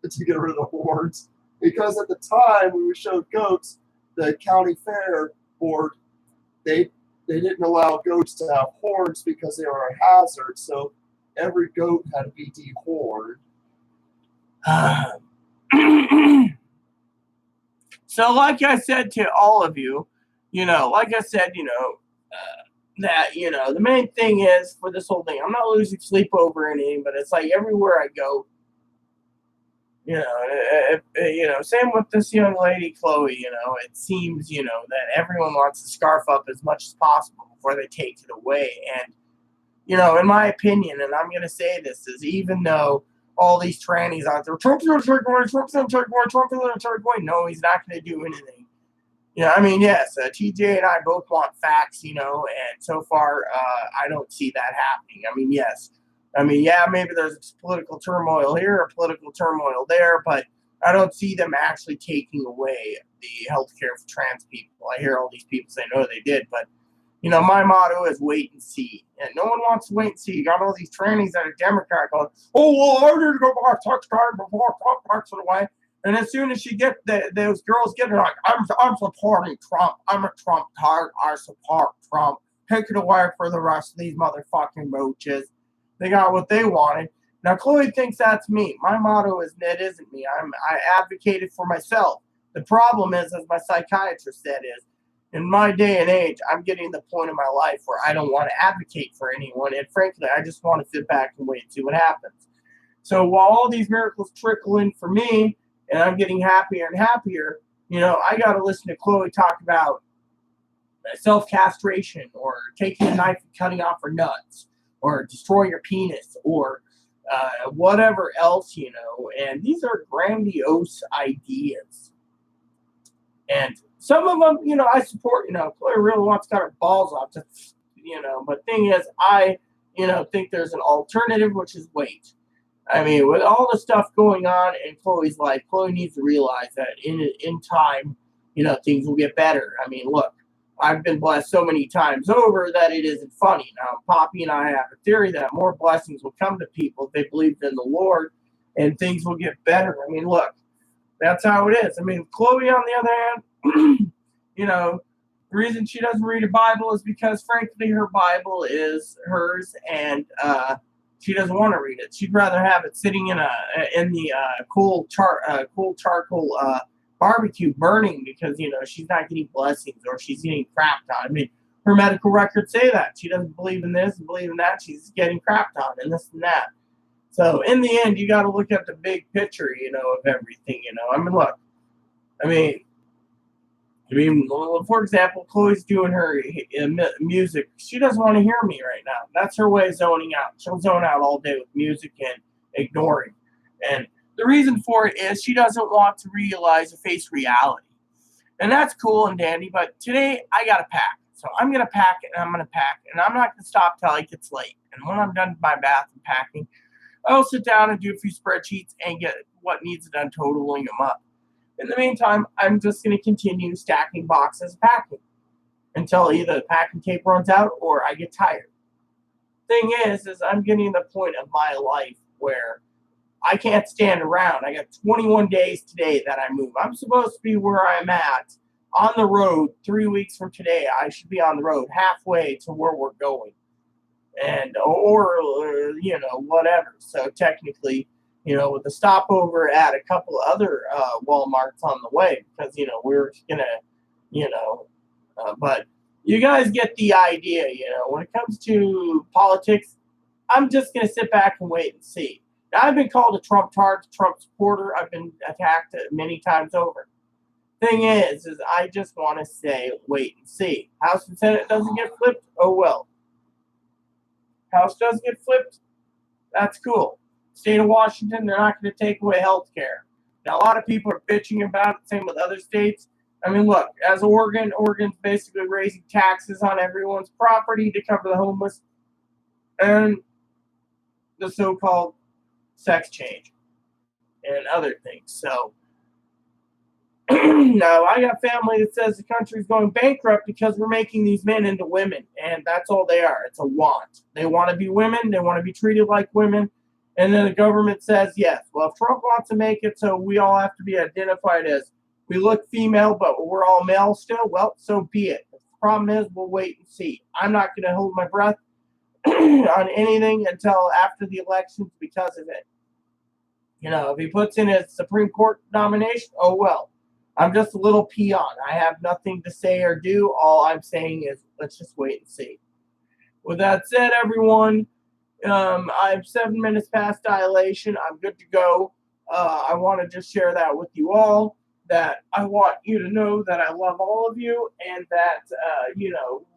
to get rid of the horns. Because at the time when we showed goats, the county fair board, they didn't allow goats to have horns because they were a hazard. So every goat had to be dehorned. So like I said to all of you, that, the main thing is for this whole thing, I'm not losing sleep over anything, but it's like everywhere I go, same with this young lady, Chloe, it seems, that everyone wants to scarf up as much as possible before they take it away. And, in my opinion, and I'm going to say this, is even though all these trannies out there, Trump's going to take away, Trump's going to take away, Trump's going to take away. No, he's not going to do anything. Yes, TJ and I both want facts, and so far, I don't see that happening. Maybe there's political turmoil here or political turmoil there, but I don't see them actually taking away the health care for trans people. I hear all these people say, no, they did, but, My motto is wait and see. And no one wants to wait and see. You got all these trannies that are Democrat going, oh, well, I need to go buy a sex card before Trump takes it away. And as soon as those girls get it, like, I'm supporting Trump. I'm a Trump card. I support Trump. Take it away for the rest of these motherfucking roaches. They got what they wanted. Now, Chloe thinks that's me. My motto is, it isn't me. I advocated for myself. The problem is, as my psychiatrist said, is in my day and age, I'm getting to the point in my life where I don't want to advocate for anyone. And frankly, I just want to sit back and wait and see what happens. So while all these miracles trickle in for me, and I'm getting happier and happier, I got to listen to Chloe talk about self-castration or taking a knife and cutting off her nuts or destroying your penis or whatever else, and these are grandiose ideas. And some of them, I support, Chloe really wants to cut her balls off, but thing is, I, think there's an alternative, which is wait. I mean, with all the stuff going on in Chloe's life, Chloe needs to realize that in time, things will get better. I mean, look, I've been blessed so many times over that it isn't funny. Now, Poppy and I have a theory that more blessings will come to people if they believe in the Lord, and things will get better. I mean, look, that's how it is. I mean, Chloe, on the other hand, the reason she doesn't read a Bible is because, frankly, her Bible is hers, and she doesn't want to read it. She'd rather have it sitting in the cool charcoal barbecue burning because she's not getting blessings or she's getting crapped on. I mean, her medical records say that she doesn't believe in this and believe in that. She's getting crapped on and this and that. So in the end, you got to look at the big picture, of everything. I mean, look, I mean, for example, Chloe's doing her music. She doesn't want to hear me right now. That's her way of zoning out. She'll zone out all day with music and ignoring. And the reason for it is she doesn't want to realize or face reality. And that's cool and dandy, but today I got to pack. So I'm going to pack and I'm going to pack. And I'm not going to stop till it gets late. And when I'm done with my bath and packing, I'll sit down and do a few spreadsheets and get what needs done, totaling them up. In the meantime, I'm just going to continue stacking boxes, packing, until either the packing tape runs out or I get tired. Thing is I'm getting to the point of my life where I can't stand around. I got 21 days today that I move. I'm supposed to be where I'm at on the road 3 weeks from today. I should be on the road halfway to where we're going. And, or whatever. So technically, with a stopover at a couple other Walmarts on the way, because, we're going to, but you guys get the idea, when it comes to politics, I'm just going to sit back and wait and see. Now, I've been called a Trump tart, Trump supporter. I've been attacked many times over. Thing is I just want to say, wait and see. House and Senate doesn't get flipped. Oh, well. House does get flipped. That's cool. State of Washington, they're not going to take away health care. Now, a lot of people are bitching about it, same with other states. I mean, look, as Oregon's basically raising taxes on everyone's property to cover the homeless and the so-called sex change and other things. So, now, I got family that says the country's going bankrupt because we're making these men into women, and that's all they are. It's a want. They want to be women. They want to be treated like women, and then the government says, yes, well, if Trump wants to make it so we all have to be identified as we look female, but we're all male still, well, so be it. The problem is we'll wait and see. I'm not going to hold my breath on anything until after the elections because of it. If he puts in his Supreme Court nomination, oh, well. I'm just a little peon. I have nothing to say or do. All I'm saying is let's just wait and see. With that said, everyone, I'm 7 minutes past dilation. I'm good to go. I want to just share that with you all, that I want you to know that I love all of you and that,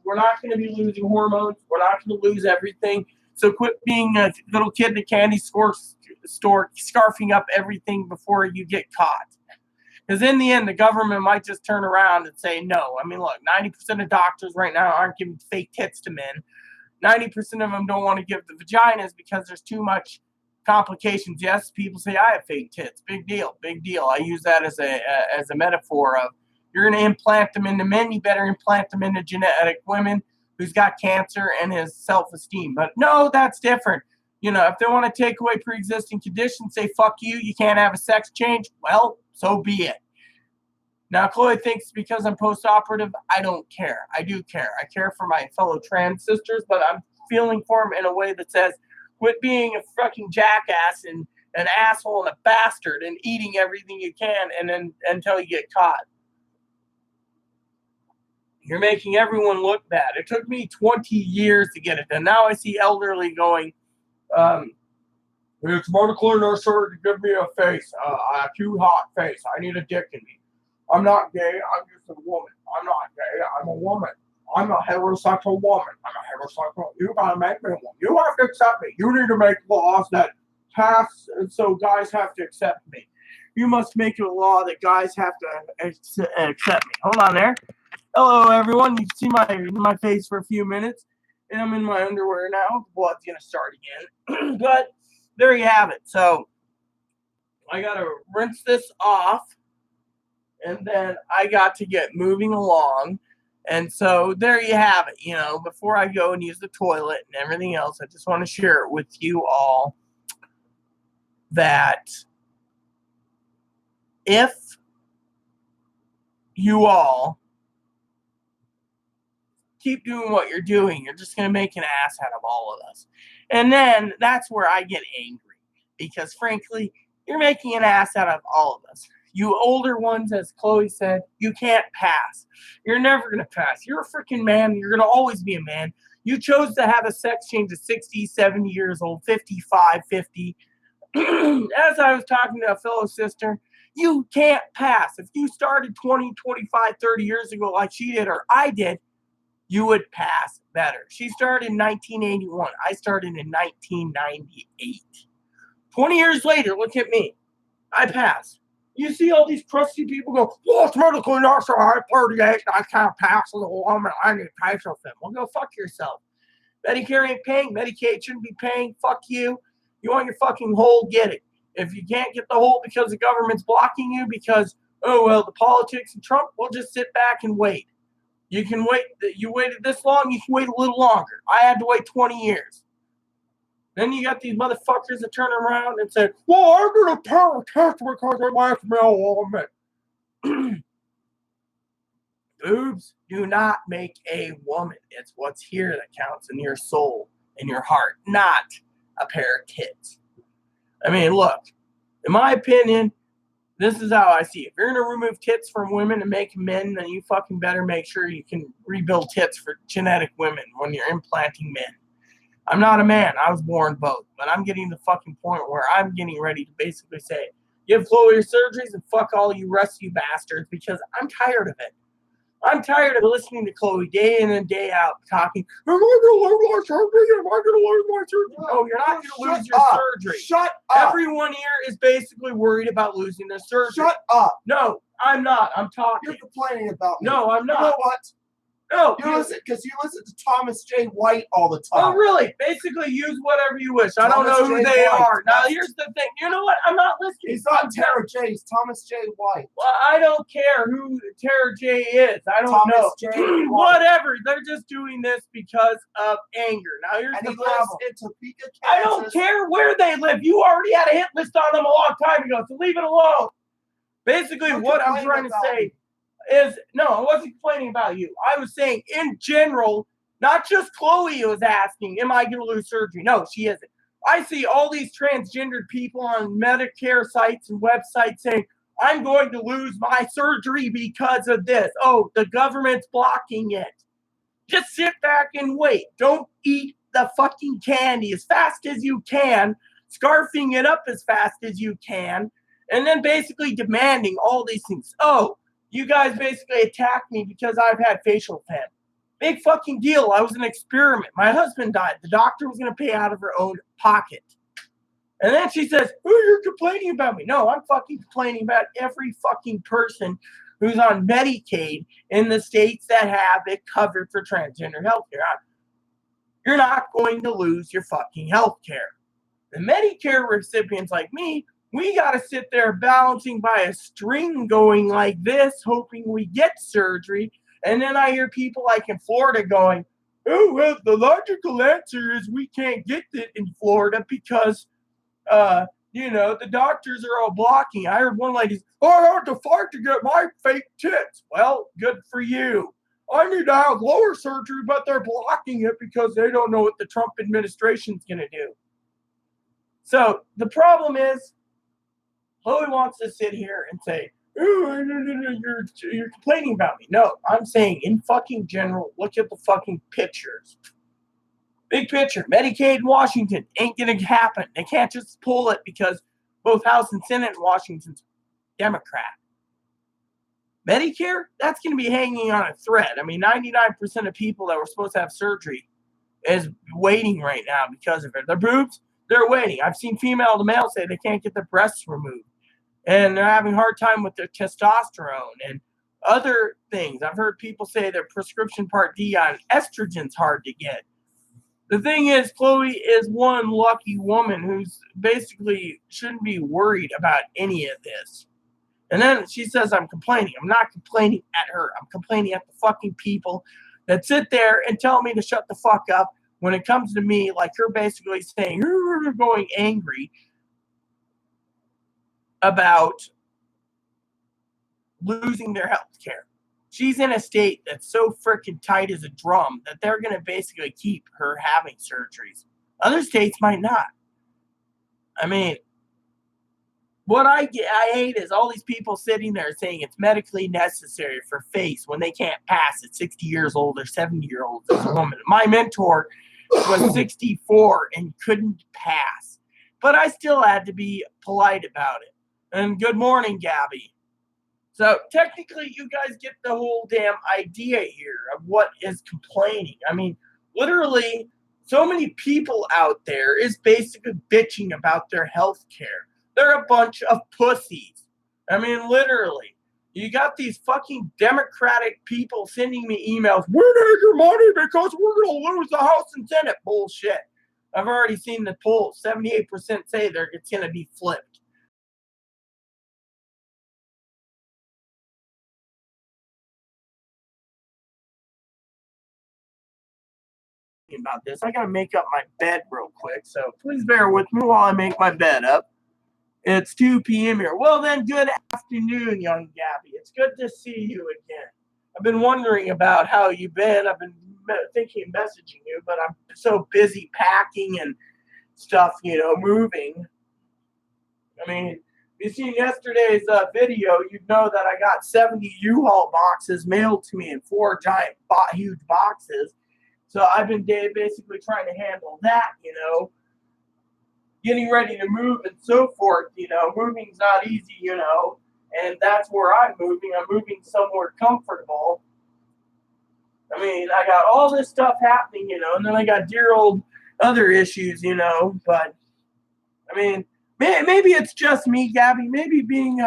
we're not going to be losing hormones. We're not going to lose everything. So quit being a little kid in a candy store scarfing up everything before you get caught. Because in the end, the government might just turn around and say no. I mean, look, 90% of doctors right now aren't giving fake tits to men. 90% of them don't want to give the vaginas because there's too much complications. Yes, people say I have fake tits. Big deal, big deal. I use that as a metaphor of you're going to implant them into men, you better implant them into genetic women who's got cancer and his self-esteem. But no, that's different. You know, if they want to take away pre-existing conditions, say, fuck you, you can't have a sex change, well, so be it. Now, Chloe thinks because I'm post-operative, I don't care. I do care. I care for my fellow trans sisters, but I'm feeling for them in a way that says, quit being a fucking jackass and an asshole and a bastard and eating everything you can and then until you get caught. You're making everyone look bad. It took me 20 years to get it done. Now I see elderly going, it's medical nursery to give me a face, a too hot face. I need a dick in me. I'm not gay. I'm just a woman. I'm not gay. I'm a woman. I'm a heterosexual woman. I'm a heterosexual. You gotta make me one. You have to accept me. You need to make laws that pass so guys have to accept me. You must make a law that guys have to accept me. Hold on there. Hello, everyone. You can see my face for a few minutes, and I'm in my underwear now. The blood's gonna start again. But there you have it. So I gotta rinse this off. And then I got to get moving along. And so there you have it. You know, before I go and use the toilet and everything else, I just want to share it with you all that if you all keep doing what you're doing, you're just going to make an ass out of all of us. And then that's where I get angry. Because frankly, you're making an ass out of all of us. You older ones, as Chloe said, you can't pass. You're never going to pass. You're a freaking man. You're going to always be a man. You chose to have a sex change at 60, 70 years old, 55, 50. As I was talking to a fellow sister, you can't pass. If you started 20, 25, 30 years ago like she did or I did, you would pass better. She started in 1981. I started in 1998. 20 years later, look at me. I passed. You see all these crusty people go, well, it's medically nursery, I'm 38, I can't pass as a woman, I need to pay something. Well, go fuck yourself. Medicare ain't paying, Medicaid shouldn't be paying, fuck you. You want your fucking hole, get it. If you can't get the hole because the government's blocking you because, oh, well, the politics and Trump, we'll just sit back and wait. You can wait, you waited this long, you can wait a little longer. I had to wait 20 years. Then you got these motherfuckers that turn around and say, well, I'm going to tell a test because it makes me a woman. Boobs do not make a woman. It's what's here that counts in your soul, in your heart, not a pair of tits. I mean, look, in my opinion, this is how I see it. If you're going to remove tits from women and make men, then you fucking better make sure you can rebuild tits for genetic women when you're implanting men. I'm not a man. I was born both. But I'm getting to the fucking point where I'm getting ready to basically say, give Chloe your surgeries and fuck all you rest you bastards because I'm tired of it. I'm tired of listening to Chloe day in and day out talking, am I going to lose my surgery? Am I going to lose my surgery? No, you're not going to lose your surgery. Shut up. Everyone here is basically worried about losing their surgery. Shut up. No, I'm not. I'm talking. You're complaining about me. No, I'm not. You know what? No, you listen to Thomas J. White all the time. Oh, really? Basically, use whatever you wish. I don't know who they are. Now, here's the thing. You know what? I'm not listening. He's not Tara J. He's Thomas J. White. Well, I don't care who Tara J. is. I don't Thomas know. J. White. Whatever. They're just doing this because of anger. Now, here's the problem. In Topeka, Kansas. I don't care where they live. You already had a hit list on them a long time ago, so leave it alone. Basically, what I'm trying to say is, no, I wasn't complaining about you. I was saying in general, not just Chloe was asking, am I going to lose surgery? No, she isn't. I see all these transgendered people on Medicare sites and websites saying, I'm going to lose my surgery because of this. Oh, the government's blocking it. Just sit back and wait. Don't eat the fucking candy as fast as you can, scarfing it up as fast as you can, and then basically demanding all these things. Oh, you guys basically attacked me because I've had facial fem. Big fucking deal. I was an experiment. My husband died. The doctor was going to pay out of her own pocket. And then she says, oh, you're complaining about me. No, I'm fucking complaining about every fucking person who's on Medicaid in the states that have it covered for transgender healthcare. You're not going to lose your fucking healthcare. The Medicare recipients like me, we got to sit there balancing by a string going like this, hoping we get surgery. And then I hear people like in Florida going, oh, well, the logical answer is we can't get it in Florida because, the doctors are all blocking. I heard one lady say, I had to fight to get my fake tits. Well, good for you. I need to have lower surgery, but they're blocking it because they don't know what the Trump administration's going to do. So the problem is, Chloe wants to sit here and say, oh, you're complaining about me. No, I'm saying in fucking general, look at the fucking pictures. Big picture. Medicaid in Washington ain't going to happen. They can't just pull it because both House and Senate in Washington's Democrat. Medicare, that's going to be hanging on a thread. I mean, 99% of people that were supposed to have surgery is waiting right now because of it. Their boobs, they're waiting. I've seen female to male say they can't get their breasts removed. And they're having a hard time with their testosterone and other things. I've heard people say their prescription Part D on estrogen's hard to get. The thing is, Chloe is one lucky woman who's basically shouldn't be worried about any of this. And then she says, I'm complaining. I'm not complaining at her. I'm complaining at the fucking people that sit there and tell me to shut the fuck up when it comes to me, like you're basically saying, you're going angry about losing their health care. She's in a state that's so freaking tight as a drum that they're going to basically keep her having surgeries. Other states might not. I mean, what I hate is all these people sitting there saying it's medically necessary for face when they can't pass at 60 years old or 70-year-olds as a woman. My mentor was 64 and couldn't pass. But I still had to be polite about it. And good morning, Gabby. So technically, you guys get the whole damn idea here of what is complaining. I mean, literally, so many people out there is basically bitching about their health care. They're a bunch of pussies. I mean, literally. You got these fucking Democratic people sending me emails. We need your money because we're going to lose the House and Senate. Bullshit. I've already seen the polls. 78% say it's going to be flipped. About this. I gotta make up my bed real quick, so please bear with me while I make my bed up. It's 2 p.m. here. Well then, good afternoon, young Gabby. It's good to see you again. I've been wondering about how you've been. I've been thinking of messaging you, but I'm so busy packing and stuff, moving. I mean, if you've seen yesterday's video, you'd know that I got 70 U-Haul boxes mailed to me in 4 giant, huge boxes. So I've been basically trying to handle that, getting ready to move and so forth. Moving's not easy, and that's where I'm moving. I'm moving somewhere comfortable. I mean, I got all this stuff happening, and then I got dear old other issues, but I mean, maybe it's just me, Gabby. Maybe being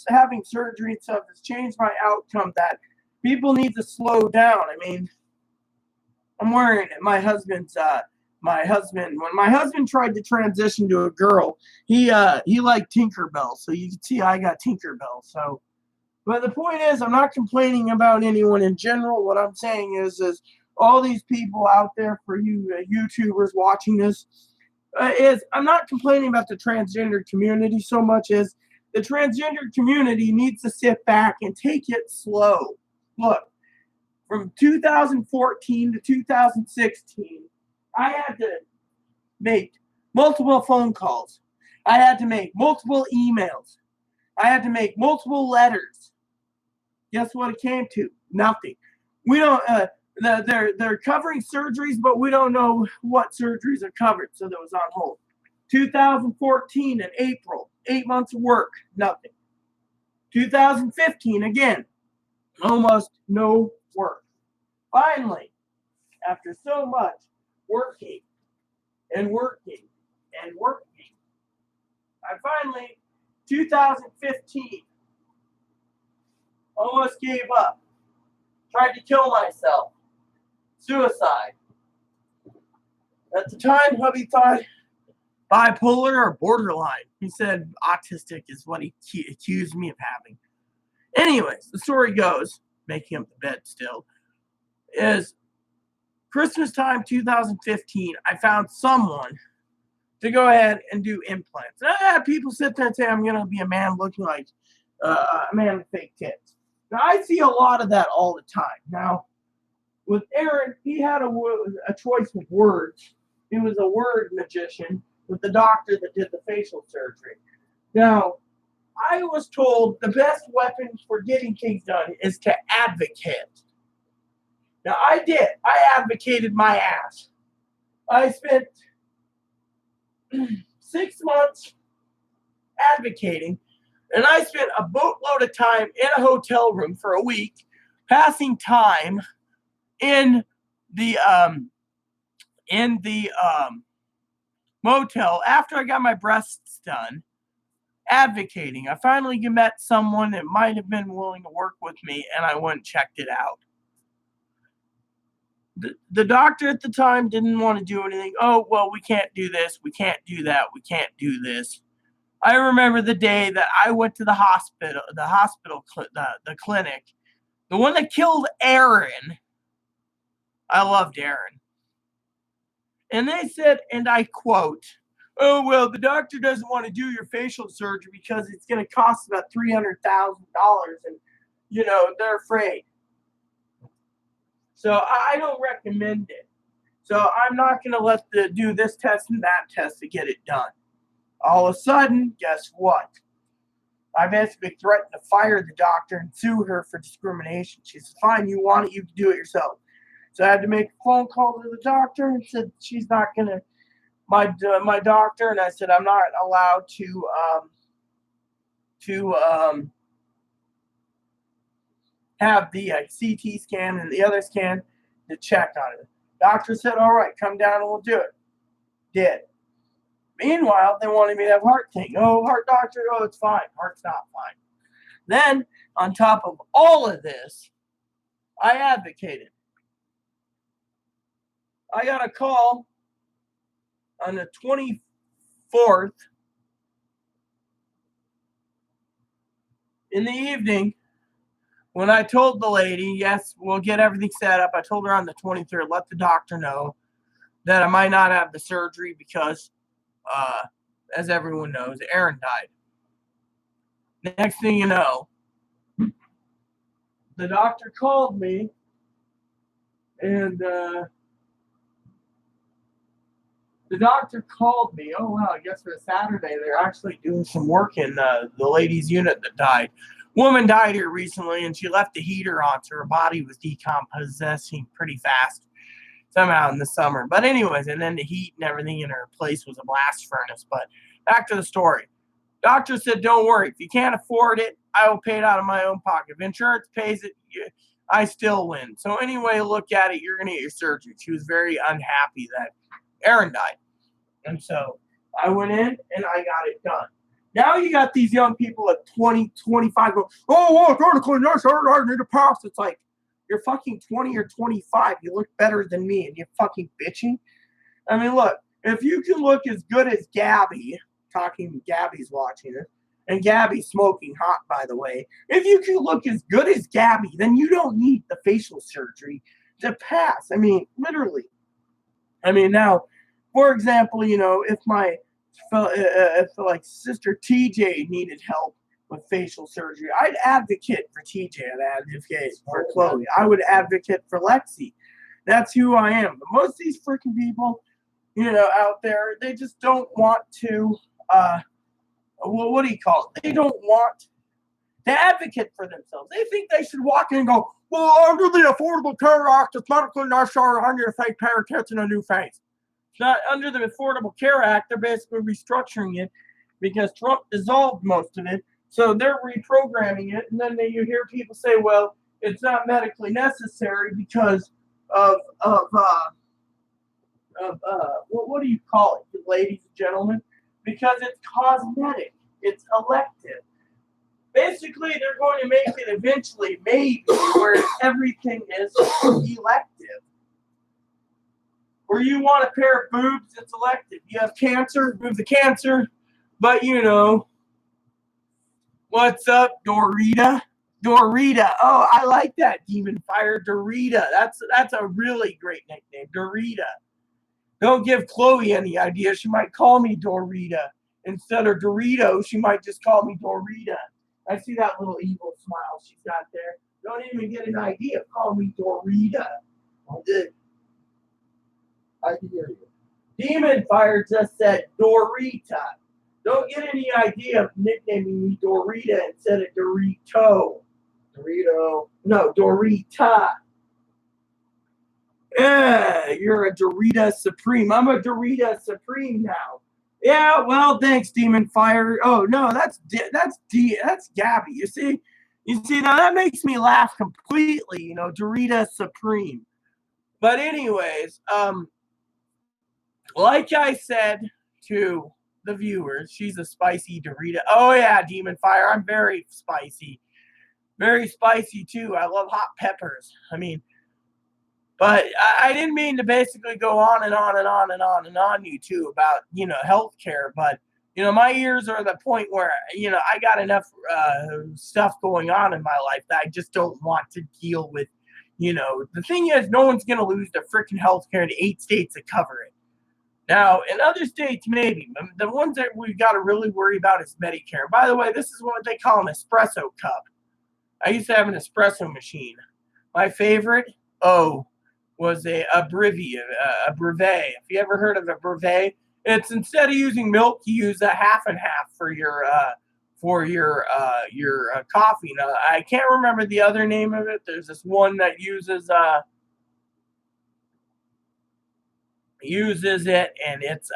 having surgery and stuff has changed my outcome that people need to slow down. I mean, I'm wearing my husband's when my husband tried to transition to a girl, he liked Tinkerbell. So you can see I got Tinkerbell. So but the point is, I'm not complaining about anyone in general. What I'm saying is all these people out there, for you YouTubers watching this, is I'm not complaining about the transgender community so much as the transgender community needs to sit back and take it slow. Look, from 2014 to 2016, I had to make multiple phone calls. I had to make multiple emails. I had to make multiple letters. Guess what it came to? Nothing. We don't. They're covering surgeries, but we don't know what surgeries are covered, so that was on hold. 2014 in April, 8 months of work, nothing. 2015 again, almost no work. Finally, after so much working and working and working, I finally, 2015, almost gave up. Tried to kill myself. Suicide. At the time, hubby thought bipolar or borderline. He said autistic is what he accused me of having. Anyways, the story goes, making up the bed still, is Christmas time 2015, I found someone to go ahead and do implants. And I had people sit there and say, I'm going to be a man looking like a man with fake tits. Now, I see a lot of that all the time. Now, with Aaron, he had a choice of words. He was a word magician with the doctor that did the facial surgery. Now, I was told the best weapon for getting things done is to advocate. Now, I did. I advocated my ass. I spent 6 months advocating, and I spent a boatload of time in a hotel room for a week, passing time in the motel after I got my breasts done, advocating. I finally met someone that might have been willing to work with me, and I went and checked it out. The doctor at the time didn't want to do anything. Oh, well, we can't do this. We can't do that. We can't do this. I remember the day that I went to the clinic, the one that killed Aaron. I loved Aaron. And they said, and I quote, oh, well, the doctor doesn't want to do your facial surgery because it's going to cost about $300,000. And, they're afraid. So I don't recommend it. So I'm not going to do this test and that test to get it done. All of a sudden, guess what? I basically threatened to fire the doctor and sue her for discrimination. She said, fine, you want it, you can do it yourself. So I had to make a phone call to the doctor and said she's not going to, my doctor, and I said I'm not allowed to have the CT scan and the other scan to check on it. Doctor said, all right, come down and we'll do it. Did. Meanwhile, they wanted me to have heart thing. Oh, heart doctor, oh, it's fine. Heart's not fine. Then, on top of all of this, I advocated. I got a call on the 24th in the evening when I told the lady, yes, we'll get everything set up. I told her on the 23rd, let the doctor know that I might not have the surgery because, as everyone knows, Aaron died. Next thing you know, the doctor called me and oh, wow, I guess for a Saturday, they're actually doing some work in the lady's unit that died. Woman died here recently, and she left the heater on, so her body was decomposing pretty fast somehow in the summer. But anyways, and then the heat and everything in her place was a blast furnace. But back to the story. Doctor said, don't worry. If you can't afford it, I will pay it out of my own pocket. If insurance pays it, I still win. So anyway, look at it. You're going to get your surgery. She was very unhappy that Aaron died. And so I went in and I got it done. Now you got these young people at 20, 25 go, oh, I'm going to clean this. I need a pass. It's like, you're fucking 20 or 25. You look better than me and you're fucking bitching. I mean, look, if you can look as good as Gabby, Gabby's watching it, and Gabby's smoking hot, by the way. If you can look as good as Gabby, then you don't need the facial surgery to pass. I mean, literally. I mean, now, for example, if Sister TJ needed help with facial surgery, I'd advocate for TJ. I'd advocate for Chloe. I would advocate for Lexi. That's who I am. But most of these freaking people, out there, they just don't want to, what do you call it? They don't want to advocate for themselves. They think they should walk in and go, well, under the Affordable Care Act, it's medically necessary to your fake pair of tits and a new face. It's not under the Affordable Care Act. They're basically restructuring it because Trump dissolved most of it. So they're reprogramming it. And then you hear people say, well, it's not medically necessary because of what do you call it, ladies and gentlemen? Because it's cosmetic. It's elective. Basically, they're going to make it eventually maybe where everything is elective. Where you want a pair of boobs, it's elective. You have cancer, move the cancer. But what's up, Dorita? Dorita. Oh, I like that, Demon Fire. Dorita. That's a really great nickname. Dorita. Don't give Chloe any ideas. She might call me Dorita. Instead of Dorito, she might just call me Dorita. I see that little evil smile she's got there. Don't even get an idea. Call me Dorita. I can hear you. Demon Fire just said Dorita. Don't get any idea of nicknaming me Dorita instead of Dorito. Dorito. No, Dorita. Yeah, you're a Dorita Supreme. I'm a Dorita Supreme now. Yeah, well, thanks, Demon Fire. Oh no, that's Gabby. You see now that makes me laugh completely. You know, Dorita Supreme. But anyways, like I said to the viewers, she's a spicy Dorita. Oh yeah, Demon Fire. I'm very spicy too. I love hot peppers. I mean. But I didn't mean to basically go on and on and on and on and on you two about, healthcare. But, my ears are at the point where, I got enough stuff going on in my life that I just don't want to deal with, The thing is, no one's going to lose their freaking healthcare in 8 states that cover it. Now, in other states, maybe. The ones that we've got to really worry about is Medicare. By the way, this is what they call an espresso cup. I used to have an espresso machine. My favorite, was a brevet. If you ever heard of a brevet, it's instead of using milk, you use a half and half for your coffee. Now, I can't remember the other name of it. There's this one that uses it, and it's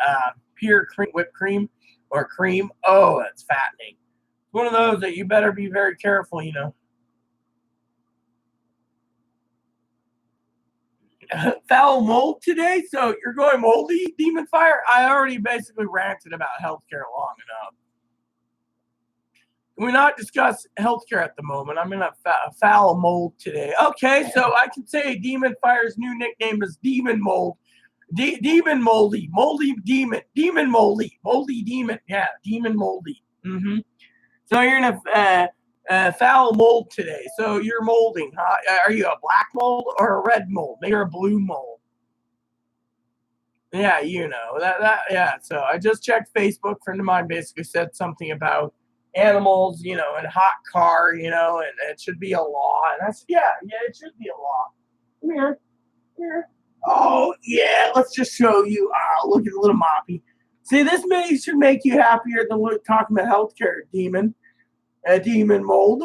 pure whipped cream or cream. Oh, it's fattening. It's one of those that you better be very careful, Foul mold today, so you're going moldy, Demon Fire? I already basically ranted about healthcare long enough. Can we not discuss healthcare at the moment? I'm in a foul mold today. Okay, so I can say Demon Fire's new nickname is Demon Mold. Demon Moldy. Moldy Demon. Demon Moldy. Moldy Demon. Yeah, Demon Moldy. So you're in a foul mold today. So you're molding, huh? Are you a black mold or a red mold? Maybe you're a blue mold. Yeah, yeah. So I just checked Facebook. A friend of mine basically said something about animals, and hot car, and it should be a law. And I said, yeah, it should be a law. Come here. Oh, yeah, let's just show you. Oh, look at the little moppy. See, this should make you happier than talking about healthcare, Demon. Demon Mold.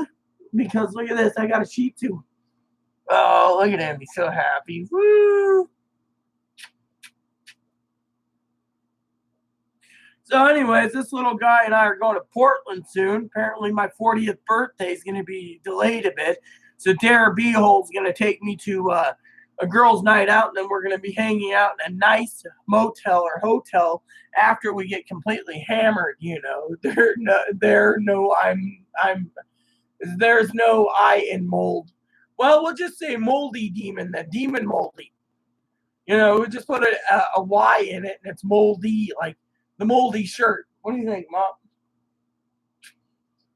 Because look at this. I got a sheet too. Oh, look at him. He's so happy. Woo! So anyways, this little guy and I are going to Portland soon. Apparently my 40th birthday is going to be delayed a bit. So Dara Beehole's going to take me to a girls' night out, and then we're going to be hanging out in a nice motel or hotel after we get completely hammered. There's no I in mold. Well, we'll just say moldy demon, the demon moldy. We'll just put a Y in it, and it's moldy, like the moldy shirt. What do you think, Mom?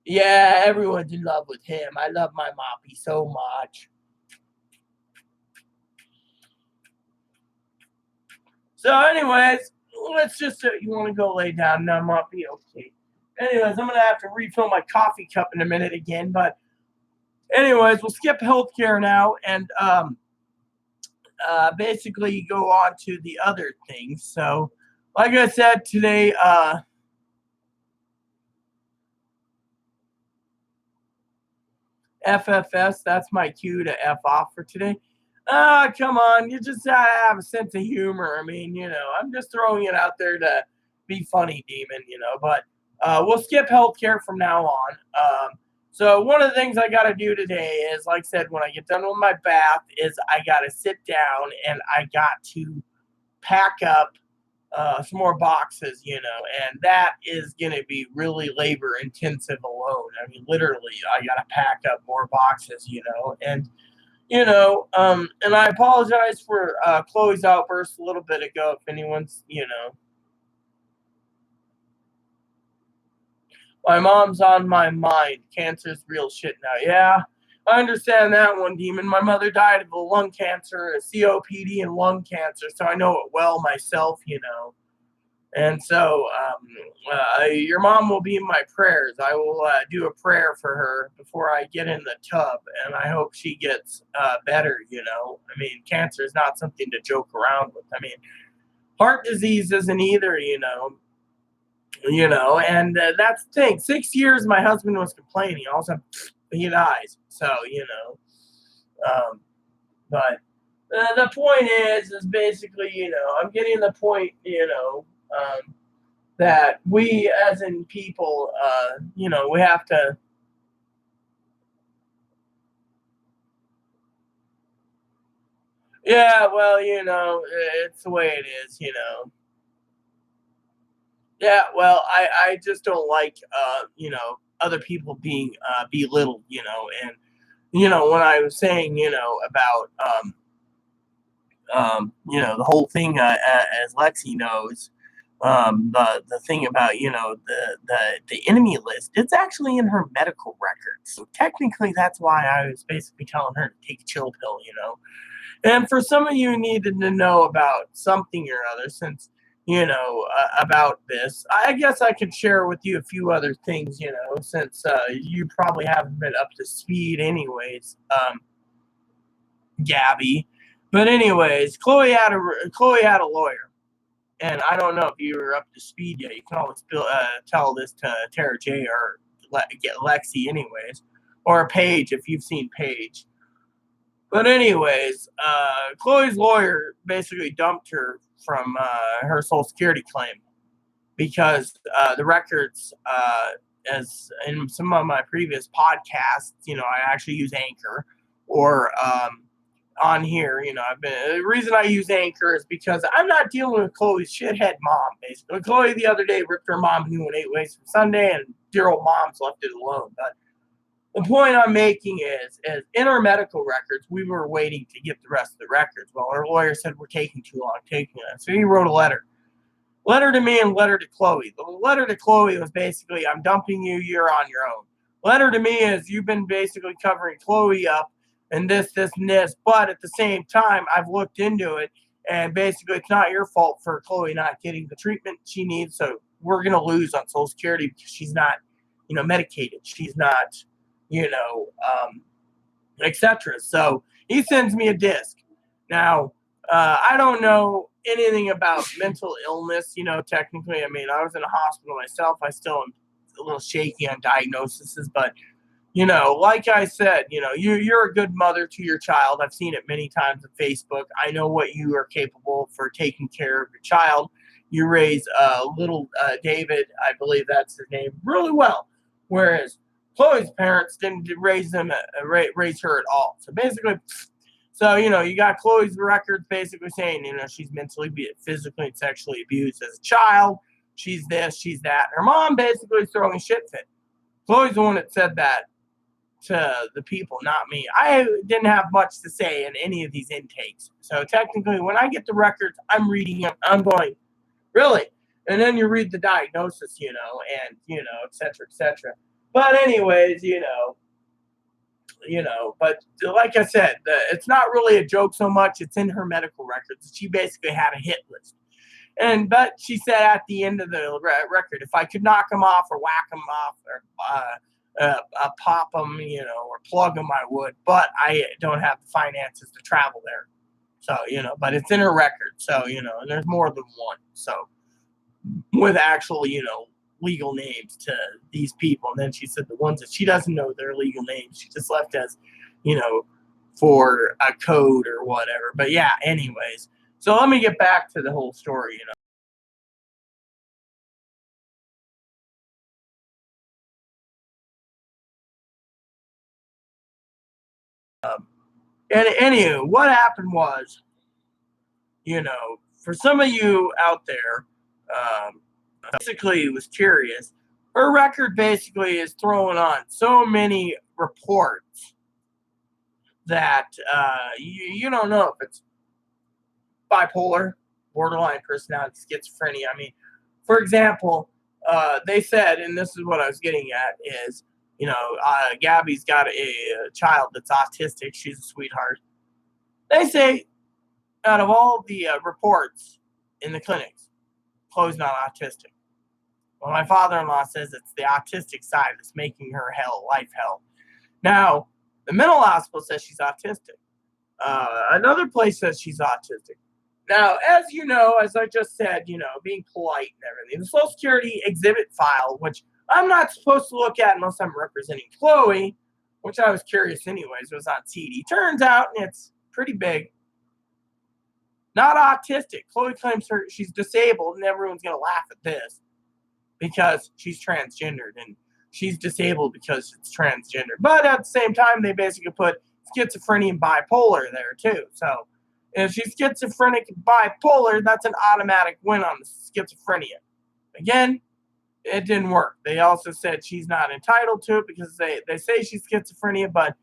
Yeah, everyone's in love with him. I love my Moppy so much. So anyways, let's just, you want to go lay down now, Moppy? Okay. Anyways, I'm going to have to refill my coffee cup in a minute again. But anyways, we'll skip healthcare now and basically go on to the other things. So, like I said today, FFS, that's my cue to F off for today. Come on, you just have a sense of humor. I mean, I'm just throwing it out there to be funny, Demon, but we'll skip healthcare from now on. So one of the things I got to do today is, like I said, when I get done with my bath, is I got to sit down and I got to pack up some more boxes, and that is going to be really labor intensive alone. I mean, literally, I got to pack up more boxes, and and I apologize for Chloe's outburst a little bit ago. If anyone's, my mom's on my mind. Cancer's real shit now. Yeah, I understand that one, Demon. My mother died of a lung cancer, a COPD and lung cancer, so I know it well myself, you know. And so, your mom will be in my prayers. I will do a prayer for her before I get in the tub, and I hope she gets better. You know, I mean, cancer is not something to joke around with. I mean, heart disease isn't either. And that's the thing. 6 years, my husband was complaining. Also, he dies. So, but the point is basically, I'm getting the point, that we as in people, we have to, yeah, well, it's the way it is. Yeah, well, I just don't like, other people being belittled, and, when I was saying, about, the whole thing, as Lexi knows, the thing about the enemy list, it's actually in her medical records. So technically, that's why I was basically telling her to take a chill pill. And for some of you needed to know about something or other, since about this, I guess I could share with you a few other things. Since you probably haven't been up to speed, anyways. Gabby. But anyways, Chloe had a lawyer, and I don't know if you were up to speed yet. You can always tell this to Tara J or get Lexi, anyways, or Paige if you've seen Paige. But anyways, Chloe's lawyer basically dumped her from her Social Security claim because the records, as in some of my previous podcasts, I actually use Anchor or on here. I've been the reason I use Anchor is because I'm not dealing with Chloe's shithead mom. Basically, Chloe the other day ripped her mom a new one 8 ways from Sunday, and dear old mom's left it alone. But the point I'm making is in our medical records, we were waiting to get the rest of the records. Well, our lawyer said we're taking too long taking it, so he wrote a letter to me and letter to Chloe. The letter to Chloe was basically, I'm dumping you, you're on your own. Letter to me is, you've been basically covering Chloe up and this, and this, but at the same time, I've looked into it, and basically it's not your fault for Chloe not getting the treatment she needs, so we're going to lose on Social Security because she's not, medicated. She's not, etc. So he sends me a disc. Now, I don't know anything about mental illness, technically. I mean, I was in a hospital myself. I still am a little shaky on diagnoses, but, like I said, you're a good mother to your child. I've seen it many times on Facebook. I know what you are capable for taking care of your child. You raise little David, I believe that's his name, really well. Whereas Chloe's parents didn't raise her at all. So basically, you got Chloe's records basically saying, she's mentally, physically, and sexually abused as a child. She's this, she's that. Her mom basically is throwing a shit fit. Chloe's the one that said that to the people, not me. I didn't have much to say in any of these intakes. So technically, when I get the records, I'm reading them. I'm going, really? And then you read the diagnosis, and, et cetera, et cetera. But anyways, but like I said, it's not really a joke so much. It's in her medical records. She basically had a hit list. But she said at the end of the record, if I could knock them off or whack them off or pop them, or plug them, I would. But I don't have the finances to travel there. So, but it's in her record. So, and there's more than one. So, with actual, legal names to these people. And then she said the ones that she doesn't know their legal names, she just left as, for a code or whatever. But yeah, anyways. So let me get back to the whole story, And anywho, what happened was, for some of you out there, basically was curious. Her record basically is throwing on so many reports that you don't know if it's bipolar, borderline personality, schizophrenia. I mean, for example, they said, and this is what I was getting at, is Gabby's got a child that's autistic. She's a sweetheart. They say out of all the reports in the clinics, Chloe's not autistic. Well, my father-in-law says it's the autistic side that's making her life hell. Now, the mental hospital says she's autistic. Another place says she's autistic. Now, as you know, as I just said, being polite and everything, the Social Security exhibit file, which I'm not supposed to look at unless I'm representing Chloe, which I was curious anyways, was on CD. Turns out it's pretty big. Not autistic. Chloe claims she's disabled, and everyone's going to laugh at this because she's transgendered, and she's disabled because it's transgender. But at the same time, they basically put schizophrenia and bipolar there too. So if she's schizophrenic and bipolar, that's an automatic win on the schizophrenia. Again, it didn't work. They also said she's not entitled to it because they say she's schizophrenia, but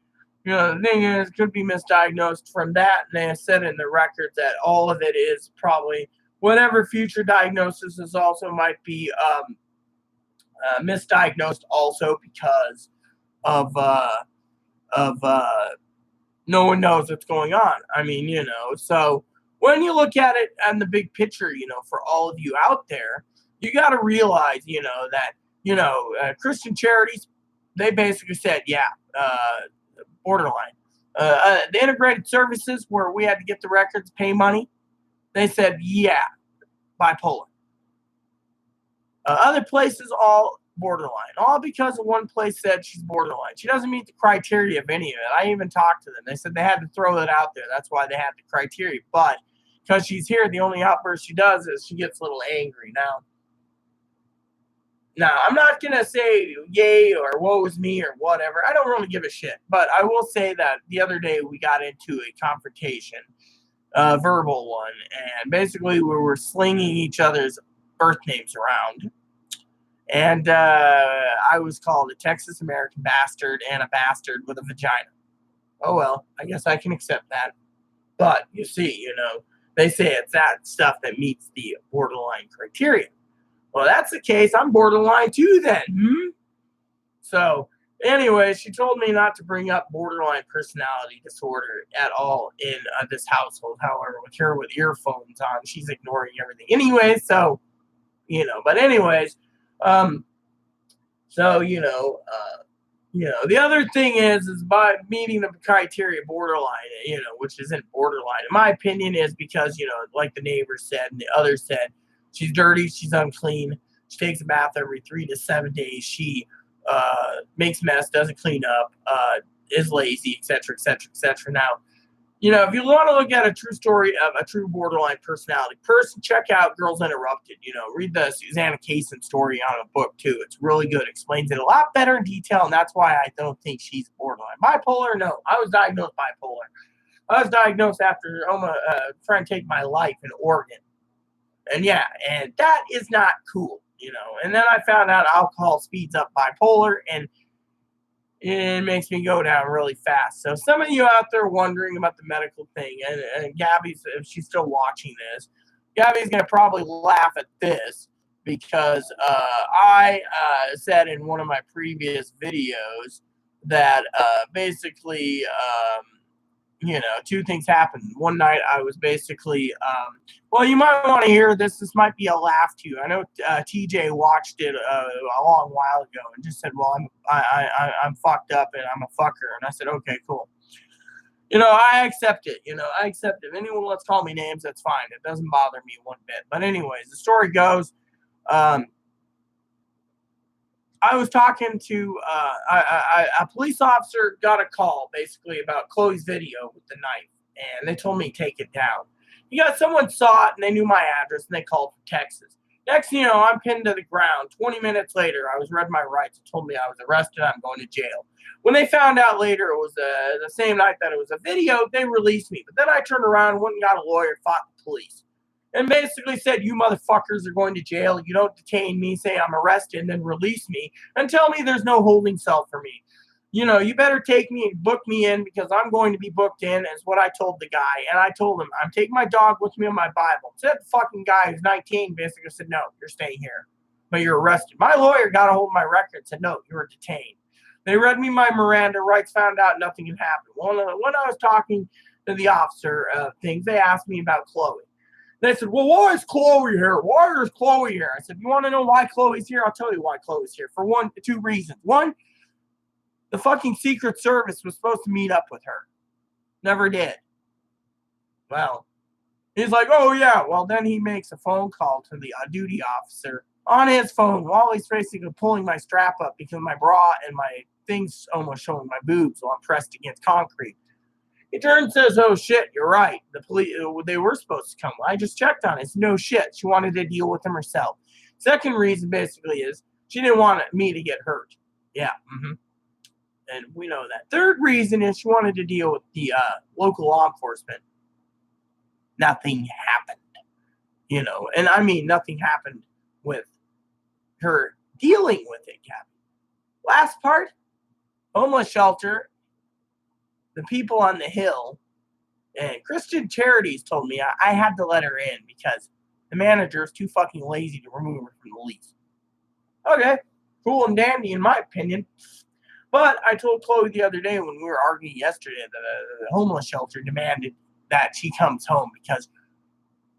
the thing is, could be misdiagnosed from that. And they said in the records that all of it is probably whatever future diagnosis is also might be misdiagnosed also because of no one knows what's going on. I mean, so when you look at it and the big picture, for all of you out there, you got to realize, that Christian charities, they basically said, borderline. The integrated services where we had to get the records, pay money, they said, bipolar. Other places, all borderline. All because of one place said she's borderline. She doesn't meet the criteria of any of it. I even talked to them. They said they had to throw it out there. That's why they had the criteria. But because she's here, the only outburst she does is she gets a little angry. Now, I'm not going to say yay or woe is me or whatever. I don't really give a shit. But I will say that the other day we got into a confrontation, a verbal one. And basically we were slinging each other's birth names around. And I was called a Texas American bastard and a bastard with a vagina. Oh, well, I guess I can accept that. But you see, they say it's that stuff that meets the borderline criteria. Well, that's the case. I'm borderline too then. So anyway, she told me not to bring up borderline personality disorder at all in this household. However, with her with earphones on, she's ignoring everything. Anyway, so, but anyways, the other thing is by meeting the criteria borderline, which isn't borderline, in my opinion, is because, like the neighbor said and the others said, she's dirty, she's unclean, she takes a bath every 3 to 7 days, she makes mess, doesn't clean up, is lazy, etc., etc., etc. Now, if you want to look at a true story of a true borderline personality person, check out Girls Interrupted. Read the Susanna Kaysen story on a book too. It's really good. Explains it a lot better in detail, and that's why I don't think she's borderline. Bipolar, no. I was diagnosed bipolar. I was diagnosed after trying to take my life in Oregon. And and that is not cool, And then I found out alcohol speeds up bipolar, and it makes me go down really fast. So some of you out there wondering about the medical thing, and Gabby's, if she's still watching this, Gabby's going to probably laugh at this because I said in one of my previous videos that basically, two things happened. One night I was basically, you might want to hear this. This might be a laugh to you. I know TJ watched it a long while ago and just said, "Well, I'm fucked up and I'm a fucker." And I said, "Okay, cool." I accept it. I accept it. If anyone wants to call me names, that's fine. It doesn't bother me one bit. But anyways, the story goes. I was talking to a police officer, got a call basically about Chloe's video with the knife, and they told me to take it down. Someone saw it and they knew my address and they called from Texas. Next thing you know, I'm pinned to the ground. 20 minutes later, I was read my rights. It told me I was arrested. I'm going to jail. When they found out later it was the same night that it was a video, they released me. But then I turned around, went and got a lawyer, fought the police. And basically said, you motherfuckers are going to jail. You don't detain me, say I'm arrested, and then release me and tell me there's no holding cell for me. You better take me and book me in because I'm going to be booked in, is what I told the guy. And I told him, I'm taking my dog with me on my Bible. Said the fucking guy who's 19 basically said, no, you're staying here, but you're arrested. My lawyer got a hold of my record and said, no, you were detained. They read me my Miranda rights, found out nothing had happened. When I was talking to the officer things, they asked me about Chloe. They said, well, why is Chloe here? Why is Chloe here? I said, you want to know why Chloe's here? I'll tell you why Chloe's here. For two reasons. One, the fucking Secret Service was supposed to meet up with her. Never did. Well, he's like, oh, yeah. Well, then he makes a phone call to the duty officer on his phone while he's basically pulling my strap up because my bra and my thing's almost showing my boobs while I'm pressed against concrete. He turns and says, oh, shit, you're right. The police, they were supposed to come. I just checked on it. It's no shit. She wanted to deal with him herself. Second reason, basically, is she didn't want me to get hurt. Yeah, and we know that. Third reason is she wanted to deal with the local law enforcement. Nothing happened. And I mean nothing happened with her dealing with it, Gabby. Last part, homeless shelter. The people on the hill and Christian Charities told me I had to let her in because the manager is too fucking lazy to remove her from the lease. Okay, cool and dandy in my opinion. But I told Chloe the other day when we were arguing yesterday that the homeless shelter demanded that she comes home because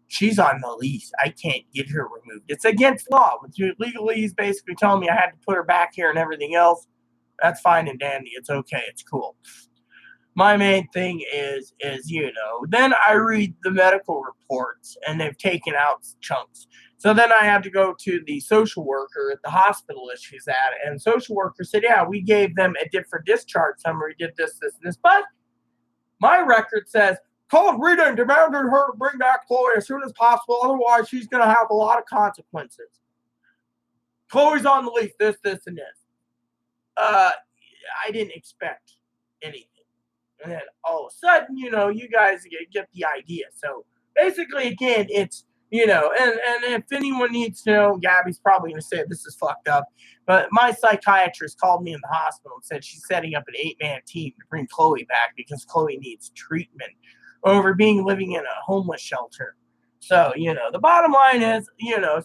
she's on the lease. I can't get her removed. It's against law. Legally, he's basically telling me I had to put her back here and everything else. That's fine and dandy. It's okay. It's cool. My main thing is, then I read the medical reports and they've taken out chunks. So then I had to go to the social worker at the hospital that she's at. And the social worker said, yeah, we gave them a different discharge summary, did this, this, and this. But my record says, called Rita and demanded her to bring back Chloe as soon as possible. Otherwise, she's going to have a lot of consequences. Chloe's on the lease, this, and this. I didn't expect anything. And then all of a sudden, you guys get the idea. So basically, again, it's, and if anyone needs to know, Gabby's probably going to say this is fucked up. But my psychiatrist called me in the hospital and said she's setting up an 8-man team to bring Chloe back because Chloe needs treatment over living in a homeless shelter. So, the bottom line is,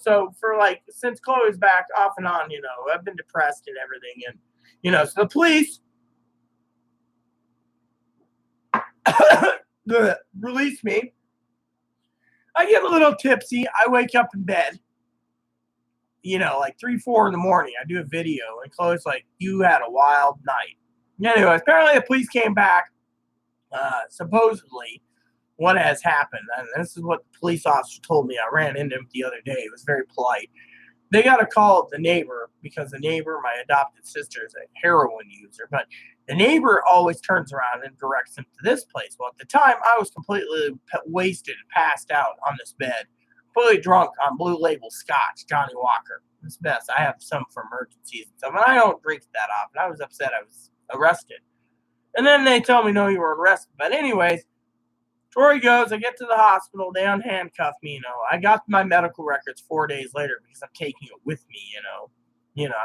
so for since Chloe's back off and on, I've been depressed and everything. And, so the police release me. I get a little tipsy. I wake up in bed, 3, 4 in the morning. I do a video, and Chloe's like, you had a wild night. Anyway, apparently the police came back. Supposedly, what has happened, and this is what the police officer told me. I ran into him the other day. It was very polite. They got to call the neighbor because the neighbor, my adopted sister, is a heroin user. But the neighbor always turns around and directs him to this place. Well, at the time, I was completely wasted and passed out on this bed, fully drunk on Blue Label Scotch, Johnny Walker. It's best. I have some for emergencies and stuff, and I don't drink that often. I was upset I was arrested. And then they tell me, no, you were arrested. But anyways, story goes, I get to the hospital, they unhandcuff me, I got my medical records 4 days later because I'm taking it with me,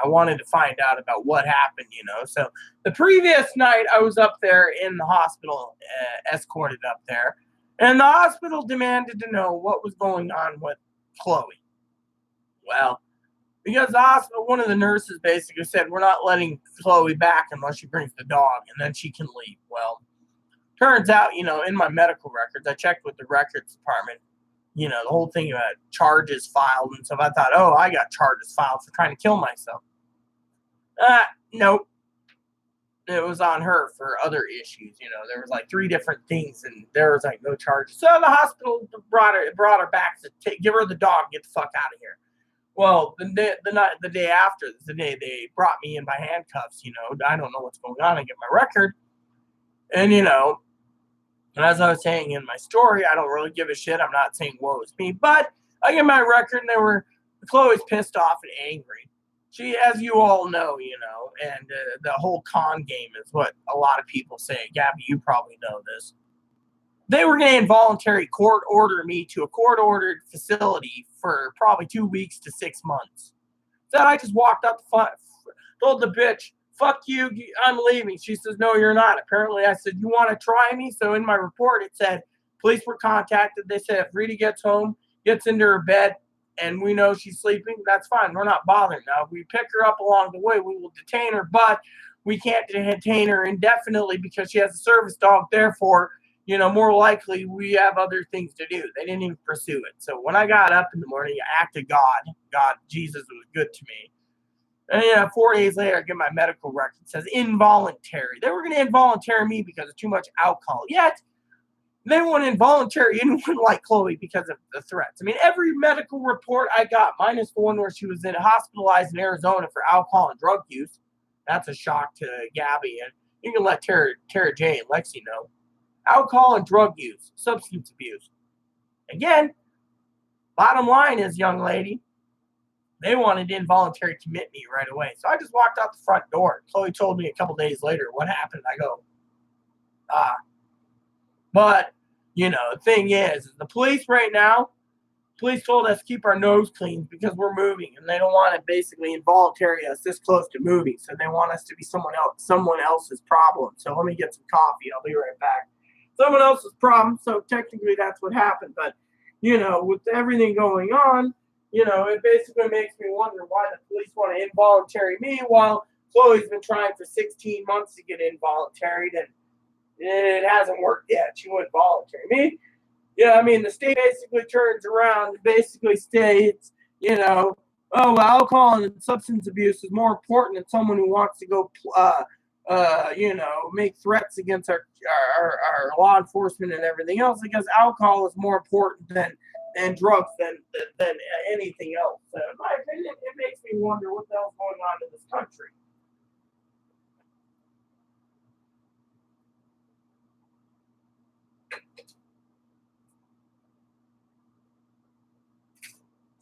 I wanted to find out about what happened, So the previous night I was up there in the hospital, escorted up there, and the hospital demanded to know what was going on with Chloe. Well, because the hospital, one of the nurses basically said, we're not letting Chloe back unless she brings the dog, and then she can leave. Well, turns out, in my medical records, I checked with the records department, the whole thing about charges filed and stuff. I thought, oh, I got charges filed for trying to kill myself. Nope. It was on her for other issues. There was 3 different things and there was no charges. So the hospital brought her back to give her the dog, get the fuck out of here. Well, the day after, the day they brought me in by handcuffs, I don't know what's going on. I get my record. And, and as I was saying in my story, I don't really give a shit. I'm not saying woe is me, but I get my record and Chloe's pissed off and angry. She, as you all know, and the whole con game is what a lot of people say. Gabby, you probably know this. They were going to involuntary court order me to a court-ordered facility for probably 2 weeks to 6 months. So I just walked up the front, told the bitch, fuck you, I'm leaving. She says, no, you're not. Apparently, I said, you want to try me? So in my report, it said, police were contacted. They said, if Rita gets home, gets into her bed, and we know she's sleeping, that's fine. We're not bothering. Now, if we pick her up along the way, we will detain her, but we can't detain her indefinitely because she has a service dog. Therefore, more likely we have other things to do. They didn't even pursue it. So when I got up in the morning, I acted God, Jesus was good to me. And 4 days later, I get my medical record. It says involuntary. They were going to involuntary me because of too much alcohol. Yet, they want involuntary anyone like Chloe because of the threats. I mean, every medical report I got, minus the one where she was hospitalized in Arizona for alcohol and drug use. That's a shock to Gabby. And you can let Tara J and Lexi know. Alcohol and drug use, substance abuse. Again, bottom line is, young lady, they wanted to involuntary commit me right away. So I just walked out the front door. Chloe told me a couple days later what happened. I go, But, the thing is the police right now, police told us to keep our nose clean because we're moving. And they don't want to basically involuntary us this close to moving. So they want us to be someone else's problem. So let me get some coffee. I'll be right back. Someone else's problem. So technically that's what happened. But, with everything going on, it basically makes me wonder why the police want to involuntary me while Chloe's been trying for 16 months to get involuntaried and it hasn't worked yet. She went voluntary me. Yeah, I mean, the state basically turns around and basically states, alcohol and substance abuse is more important than someone who wants to go make threats against our law enforcement and everything else, because alcohol is more important than drugs than anything else. So in my opinion, it makes me wonder what the hell's going on in this country.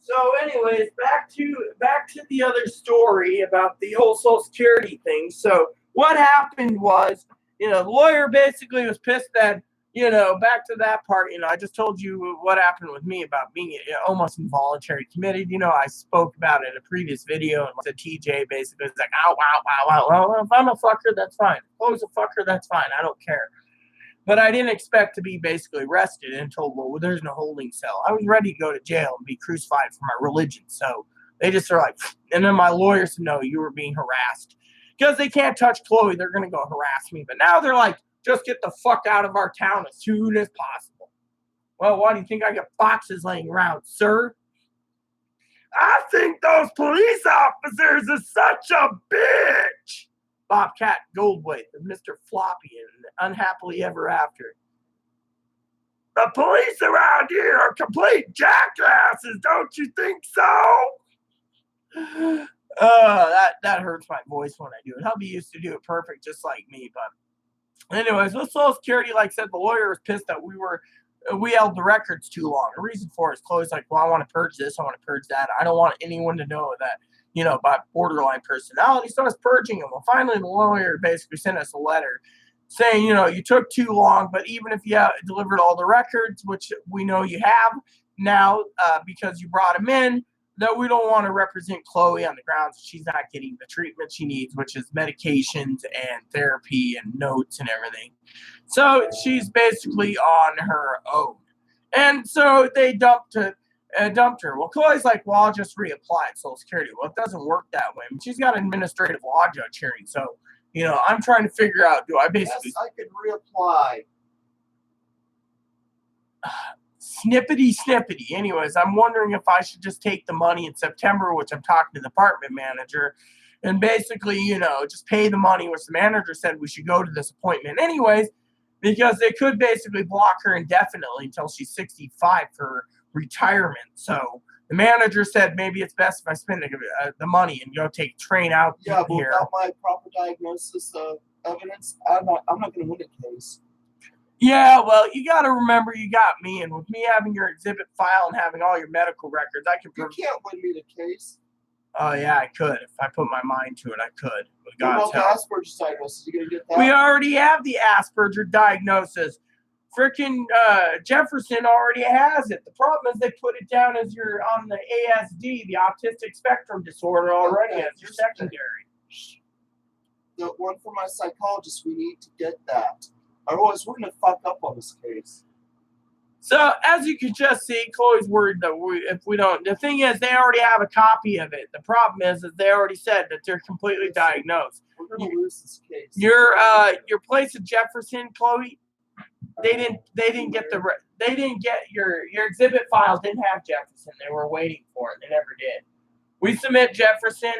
So anyways, back to the other story about the whole Social Security thing. So what happened was, the lawyer basically was pissed that, back to that part, I just told you what happened with me about being almost involuntary committed. I spoke about it in a previous video, and the TJ basically was like, wow. If I'm a fucker, that's fine. If I was a fucker, that's fine. I don't care. But I didn't expect to be basically arrested and told, well, there's no holding cell. I was ready to go to jail and be crucified for my religion. So they just are like, and then my lawyer said, no, you were being harassed. Because they can't touch Chloe, they're going to go harass me. But now they're like, just get the fuck out of our town as soon as possible. Well, why do you think I got boxes laying around, sir? I think those police officers are such a bitch. Bobcat Goldthwait and Mr. Floppy and Unhappily Ever After. The police around here are complete jackasses, don't you think so? That hurts my voice when I do it. Hubby used to do it perfect just like me. But anyways, with Social Security, like I said, the lawyer was pissed that we held the records too long. The reason for it is Chloe's like, well, I want to purge this, I want to purge that. I don't want anyone to know that, about borderline personality. So I was purging them. Well, finally, the lawyer basically sent us a letter saying, you took too long, but even if you delivered all the records, which we know you have now because you brought them in, that we don't want to represent Chloe on the grounds she's not getting the treatment she needs, which is medications and therapy and notes and everything. So she's basically on her own. And so they dumped her. Well, Chloe's like, well, I'll just reapply at Social Security. Well, it doesn't work that way. I mean, she's got an administrative law judge hearing. So, I'm trying to figure out, do I basically... Yes, I could reapply. Snippety. Anyways, I'm wondering if I should just take the money in September, which I'm talking to the department manager, and basically, just pay the money, which the manager said we should go to this appointment anyways, because they could basically block her indefinitely until she's 65 for retirement. So the manager said maybe it's best if I spend the money and go take train out here. Yeah, but here. without my proper diagnosis of evidence, I'm not going to win a case. Yeah, well, you got to remember you got me, and with me having your exhibit file and having all your medical records, I can... You can't win me the case. Oh, yeah, I could. If I put my mind to it, I could. With God's God's help. The Asperger's diagnosis, you going to get that? We already have the Asperger diagnosis. Freaking Jefferson already has it. The problem is they put it down as you're on the ASD, the autistic spectrum disorder already as your secondary. The one for my psychologist, we need to get that. Otherwise, we're going to fuck up on this case. So, as you can just see, Chloe's worried that if we don't... The thing is, they already have a copy of it. The problem is that they already said that they're completely diagnosed. gonna lose this case. Your place at Jefferson, Chloe. They didn't get your exhibit files. Didn't have Jefferson. They were waiting for it. They never did. We submit Jefferson,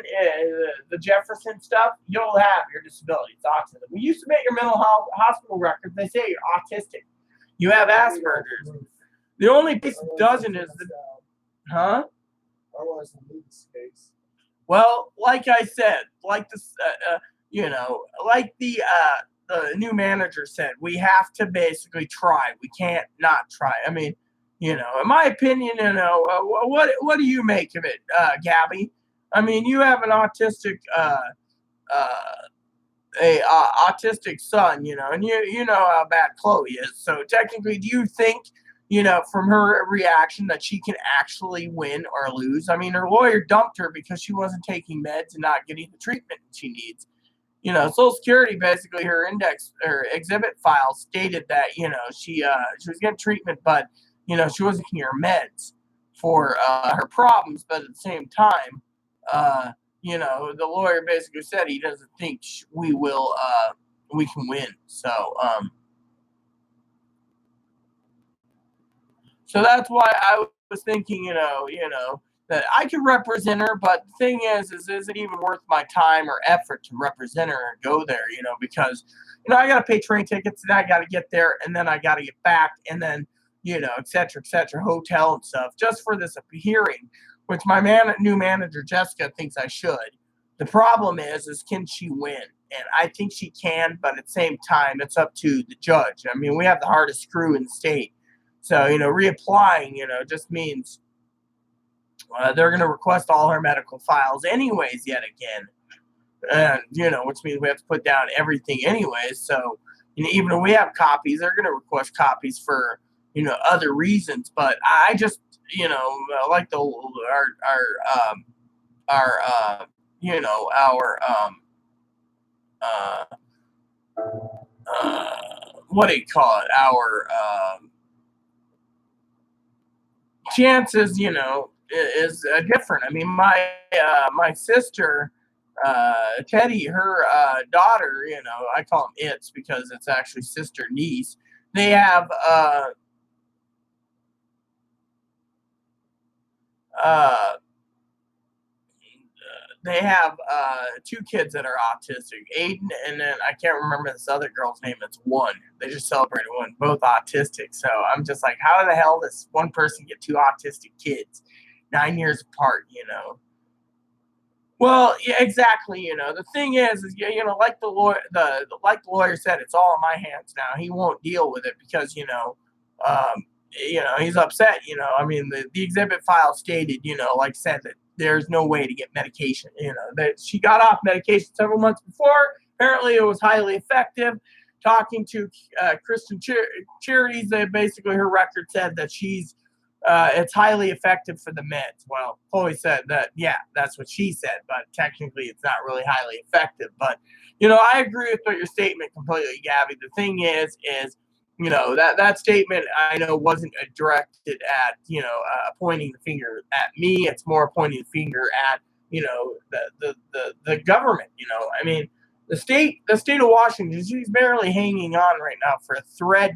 the Jefferson stuff. You'll have your disability. It's autism. When you submit your mental health hospital records, they say you're autistic. You have Asperger's. The only piece that doesn't is the, huh? Otherwise, we'll lose this case. Well, like I said, like this, like the new manager said, we have to basically try. We can't not try. I mean, in my opinion, what do you make of it, Gabby? I mean, you have an autistic, autistic son, and you know how bad Chloe is. So technically, do you think, from her reaction that she can actually win or lose? I mean, her lawyer dumped her because she wasn't taking meds and not getting the treatment she needs. Social Security, basically her exhibit file stated that, she was getting treatment, but, she wasn't getting her meds for her problems. But at the same time, the lawyer basically said he doesn't think we can win. So that's why I was thinking, that I could represent her, but the thing is it even worth my time or effort to represent her and go there, because, I got to pay train tickets and I got to get there and then I got to get back and then, et cetera, hotel and stuff just for this hearing, which my new manager, Jessica, thinks I should. The problem is can she win? And I think she can, but at the same time, it's up to the judge. I mean, we have the hardest screw in the state. So, reapplying, just means they're going to request all her medical files anyways yet again. And, which means we have to put down everything anyways. So, even if we have copies, they're going to request copies for, other reasons. But I just, like what do you call it? Our chances, is different. I mean, my sister, Teddy, her daughter, I call them its because it's actually sister niece. They have two kids that are autistic, Aiden, and then I can't remember this other girl's name. It's one. They just celebrated one, both autistic. So I'm just like, how the hell does one person get two autistic kids 9 years apart? Well, yeah, exactly. The thing is like the lawyer said, it's all in my hands now. He won't deal with it because he's upset. I mean, the exhibit file stated, like I said, that there's no way to get medication. That she got off medication several months before. Apparently, it was highly effective. Talking to Christian Charities, basically her record said that it's highly effective for the meds. Well, Chloe said that, yeah, that's what she said, but technically it's not really highly effective. But, I agree with your statement completely, Gabby. The thing is, that statement I know wasn't directed at, pointing the finger at me. It's more pointing the finger at, the government. I mean, the state of Washington, she's barely hanging on right now for a thread,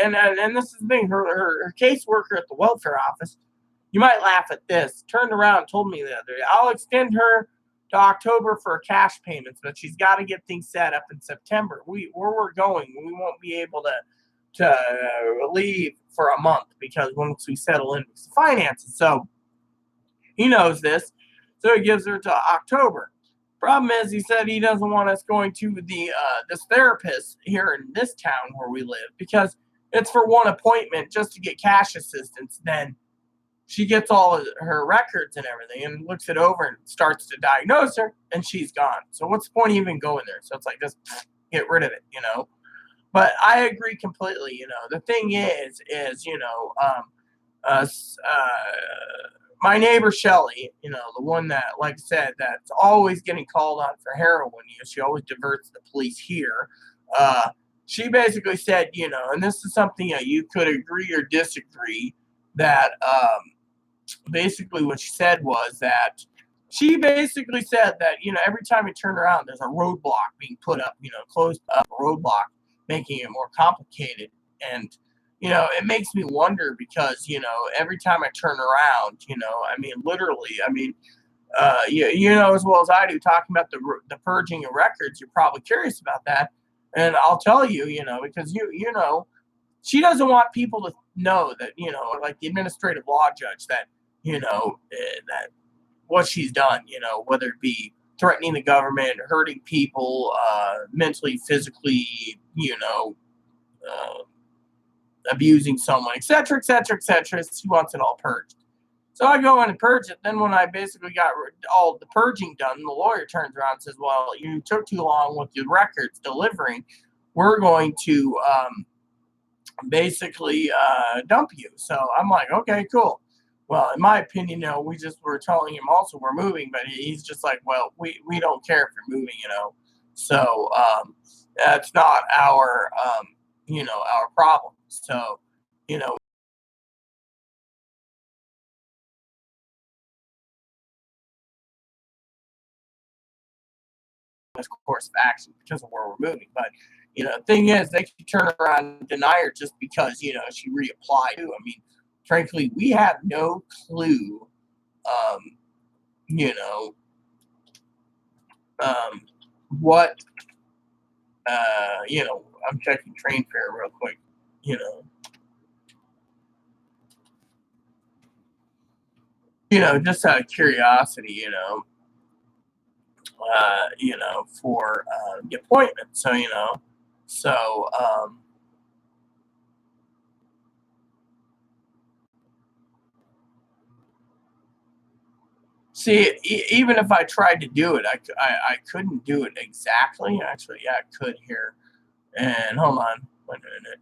and this is the thing, her caseworker at the welfare office, you might laugh at this, turned around and told me the other day, I'll extend her to October for cash payments, but she's got to get things set up in September. Where we're going, we won't be able to leave for a month because once we settle in with the finances. So he knows this, so he gives her to October. Problem is, he said he doesn't want us going to this therapist here in this town where we live because it's for one appointment just to get cash assistance. Then she gets all of her records and everything and looks it over and starts to diagnose her, and she's gone. So what's the point of even going there? So it's like, just get rid of it, But I agree completely. The thing is, my neighbor Shelly, the one that, like I said, that's always getting called on for heroin use. She always diverts the police here. She basically said, and this is something you could agree or disagree, that basically what she said was that She basically said that, every time you turn around, there's a roadblock being put up, closed up a roadblock, making it more complicated. And, it makes me wonder because, every time I turn around, literally, you know as well as I do, talking about the purging of records, you're probably curious about that. And I'll tell you, because she doesn't want people to know that, like the administrative law judge, that, that what she's done, whether it be threatening the government, hurting people, mentally, physically, uh, abusing someone, etc., etc., etc. She wants it all purged. So I go in and purge it. Then when I basically got all the purging done, the lawyer turns around and says, "Well, you took too long with your records delivering. We're going to basically dump you." So I'm like, "Okay, cool." Well, in my opinion, we just were telling him also we're moving, but he's just like, "Well, we don't care if you're moving. So that's not our problem." So, you know, this course of action because of where we're moving. But the thing is, they can turn around and deny her just because she reapplied. Frankly, we have no clue. Um, you know, um, what I'm checking train fare real quick. You know, just out of curiosity. For the appointment. So see, even if I tried to do it, I couldn't do it exactly. Actually, yeah, I could here. And hold on, wait a minute.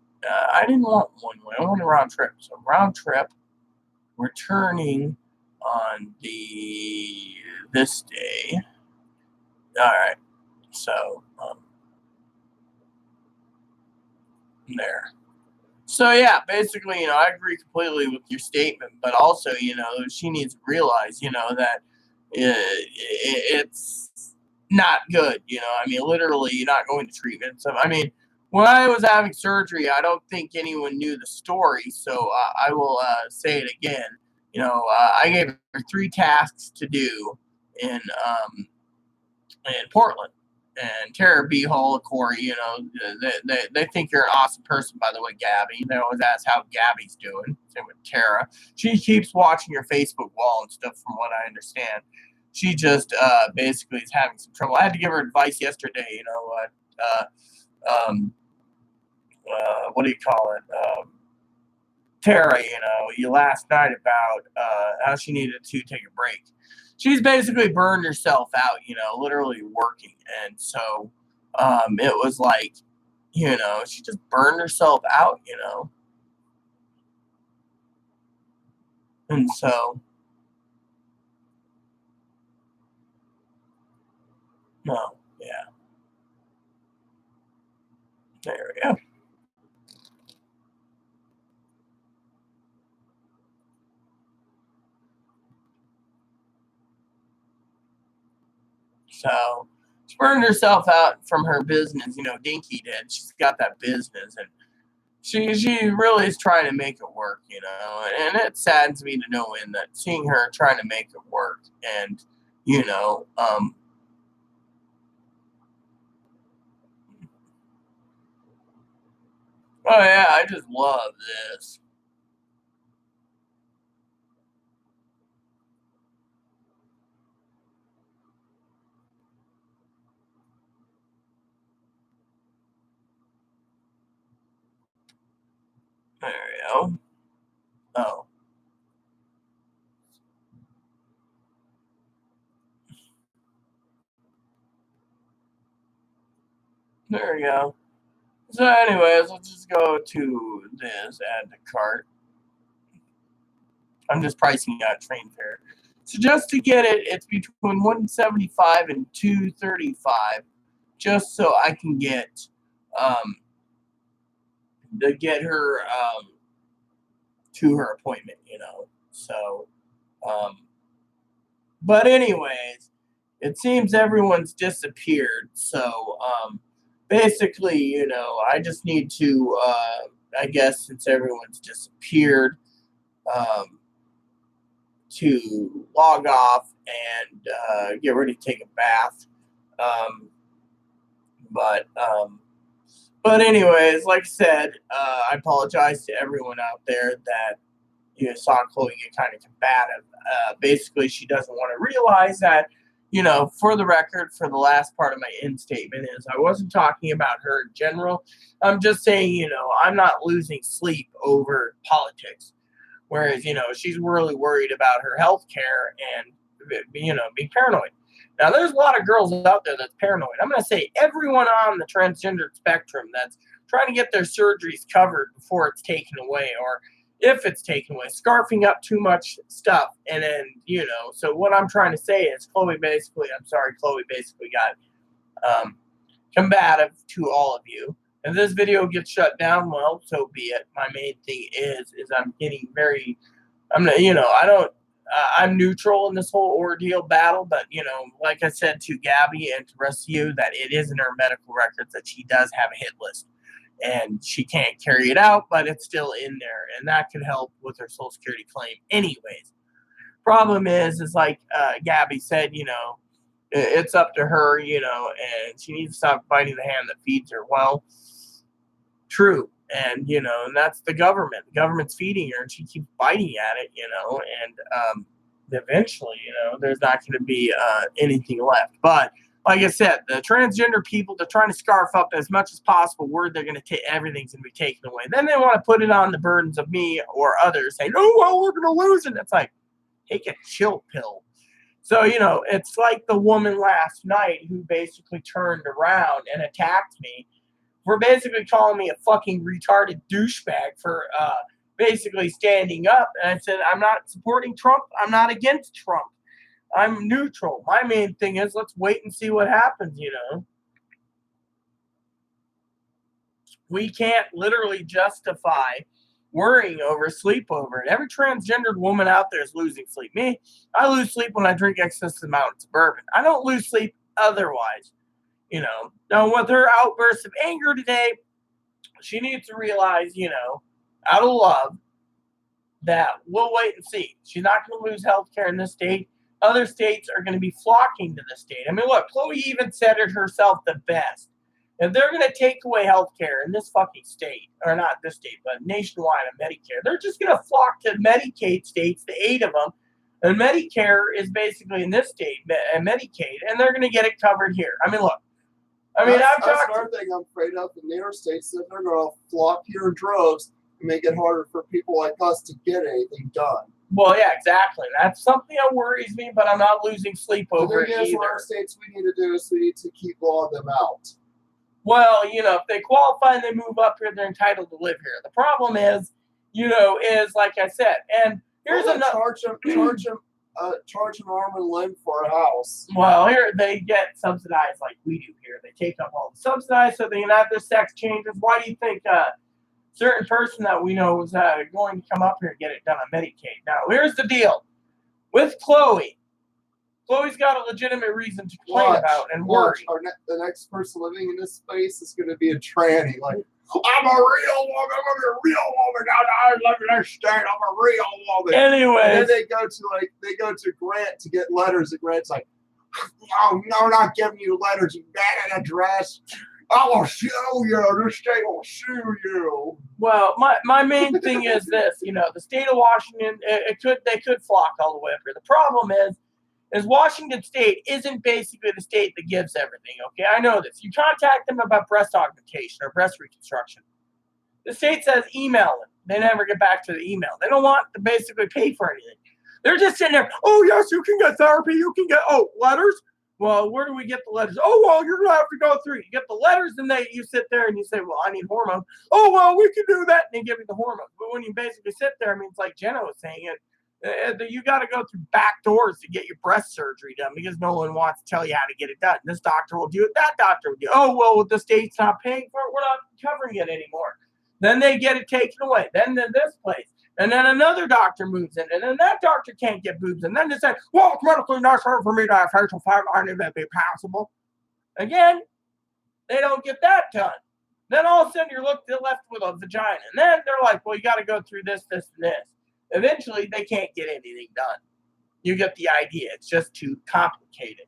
I didn't want one way. I want a round trip. So round trip, returning on this day. All right. So there. So yeah, basically, I agree completely with your statement, but also, she needs to realize, that it's not good. Literally, you're not going to treatment. So, when I was having surgery, I don't think anyone knew the story. So I will say it again. I gave her 3 tasks to do in Portland. And Tara B. Hall, Corey, they think you're an awesome person, by the way, Gabby. They always ask how Gabby's doing. Same with Tara. She keeps watching your Facebook wall and stuff, from what I understand. She just basically is having some trouble. I had to give her advice yesterday, what do you call it? Tara, you last night about how she needed to take a break. She's basically burned herself out, literally working. And so it was like, she just burned herself out. And so, no, yeah, there we go. So she burned herself out from her business, Dinky did. She's got that business, and she really is trying to make it work, and it saddens me to no end that seeing her trying to make it work. And you know um oh yeah, I just love this. There we go. Oh, there we go. So anyways, let's just go to this, add to cart. I'm just pricing out train fare. So just to get it, it's between 175 and 235, just so I can get um to get her to her appointment. So um But anyways, it seems everyone's disappeared. So basically, I just need to, I guess, since everyone's disappeared, um, to log off and get ready to take a bath. Um, but anyways, like I said, I apologize to everyone out there that saw Chloe get kind of combative. Basically, she doesn't want to realize that, for the record, for the last part of my end statement is I wasn't talking about her in general. I'm just saying, I'm not losing sleep over politics. Whereas, she's really worried about her health care and, being paranoid. Now, there's a lot of girls out there that's paranoid. I'm going to say everyone on the transgender spectrum that's trying to get their surgeries covered before it's taken away, or if it's taken away, scarfing up too much stuff. And then, so what I'm trying to say is Chloe basically got combative to all of you. If this video gets shut down, well, so be it. My main thing is I'm getting very, I'm I'm neutral in this whole ordeal battle, but like I said to Gabby and to the rest of you, that it is in her medical records that she does have a hit list, and she can't carry it out, but it's still in there, and that could help with her Social Security claim, anyways. Problem is like Gabby said, it's up to her, and she needs to stop biting the hand that feeds her. Well, true. And, and that's the government. The government's feeding her and she keeps biting at it, and eventually, there's not going to be anything left. But like I said, the transgender people, they're trying to scarf up as much as possible word they're going to take, everything's going to be taken away. Then they want to put it on the burdens of me or others saying, oh, well, we're going to lose it. It's like, take a chill pill. So, it's like the woman last night who basically turned around and attacked me for basically calling me a fucking retarded douchebag for basically standing up. And I said, I'm not supporting Trump. I'm not against Trump. I'm neutral. My main thing is let's wait and see what happens, We can't literally justify worrying over sleep over it. Every transgendered woman out there is losing sleep. Me, I lose sleep when I drink excess amounts of bourbon. I don't lose sleep otherwise. Now with her outbursts of anger today, she needs to realize, out of love, that we'll wait and see. She's not going to lose health care in this state. Other states are going to be flocking to the state. I mean, look, Chloe even said it herself the best. If they're going to take away health care in this fucking state, or not this state, but nationwide on Medicare, they're just going to flock to Medicaid states, the 8 of them. And Medicare is basically in this state, Medicaid, and they're going to get it covered here. I mean, look. That's another thing I'm afraid of in the interstates, that they're going to flock here in droves and make it harder for people like us to get anything done. Well, yeah, exactly. That's something that worries me, but I'm not losing sleep over it either. What our states we need to do is we need to keep lawing them out. Well, if they qualify and they move up here, they're entitled to live here. The problem is, is like I said, and here's another charge an arm and limb for a house. Well, here they get subsidized like we do here. They take up all the subsidized so they can have their sex changes. Why do you think a certain person that we know is going to come up here and get it done on Medicaid? Now, here's the deal. With Chloe, Chloe's got a legitimate reason to complain about and worry. The next person living in this space is going to be a tranny. Like, I'm a real woman. I'm a real woman. I live in this state. I'm a real woman. Anyway, and then they go to Grant to get letters, and Grant's like, no, not giving you letters. You got an address. I will sue you. This state will sue you. Well, my main thing is this. The state of Washington, they could flock all the way up here. The problem is Washington State isn't basically the state that gives everything, okay? I know this. You contact them about breast augmentation or breast reconstruction. The state says email them. They never get back to the email. They don't want to basically pay for anything. They're just sitting there, oh, yes, you can get therapy. You can get, letters? Well, where do we get the letters? Oh, well, you're going to have to go through. You get the letters, and you sit there and you say, well, I need hormones. Oh, well, we can do that. And they give you the hormones. But when you basically sit there, it's like Jenna was saying it, you got to go through back doors to get your breast surgery done because no one wants to tell you how to get it done. This doctor will do it. That doctor will do it. Oh, well, the state's not paying for it. We're not covering it anymore. Then they get it taken away. Then this place. And then another doctor moves in, and then that doctor can't get boobs. And then they say, well, it's medically necessary for me to have facial fat line if it be possible. Again, they don't get that done. Then all of a sudden you're left with a vagina. And then they're like, well, you got to go through this, this, and this. Eventually, they can't get anything done. You get the idea. It's just too complicated.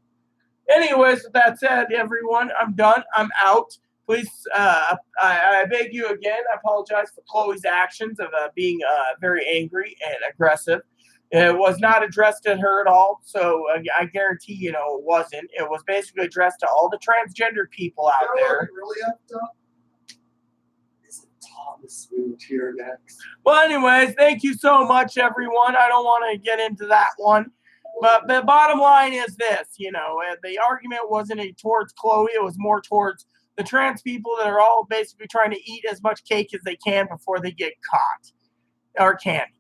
Anyways, with that said, everyone, I'm done. I'm out. Please, I beg you again, I apologize for Chloe's actions of being very angry and aggressive. It was not addressed at her at all, so I guarantee, it wasn't. It was basically addressed to all the transgender people out there. Really effed up? Is it Thomas moved here next? Well, anyways, thank you so much, everyone. I don't want to get into that one. But the bottom line is this, the argument wasn't towards Chloe. It was more towards the trans people that are all basically trying to eat as much cake as they can before they get caught or candy.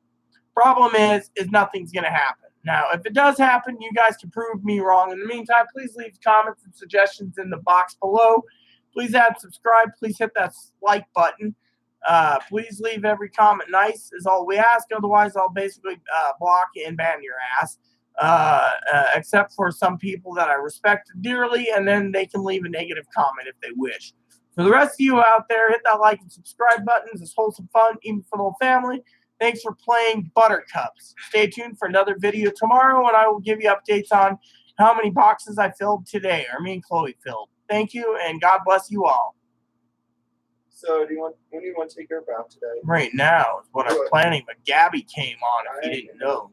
Problem is nothing's going to happen. Now, if it does happen, you guys can prove me wrong. In the meantime, please leave comments and suggestions in the box below. Please add subscribe. Please hit that like button. Please leave every comment nice is all we ask. Otherwise, I'll basically block and ban your ass. Except for some people that I respect dearly, and then they can leave a negative comment if they wish. For the rest of you out there, hit that like and subscribe buttons. It's wholesome fun, even for the whole family. Thanks for playing Buttercups. Stay tuned for another video tomorrow, and I will give you updates on how many boxes I filled today, or me and Chloe filled. Thank you, and God bless you all. So, when do you want to take her bath today? Right now is what I'm planning, but Gabby came on if you didn't know.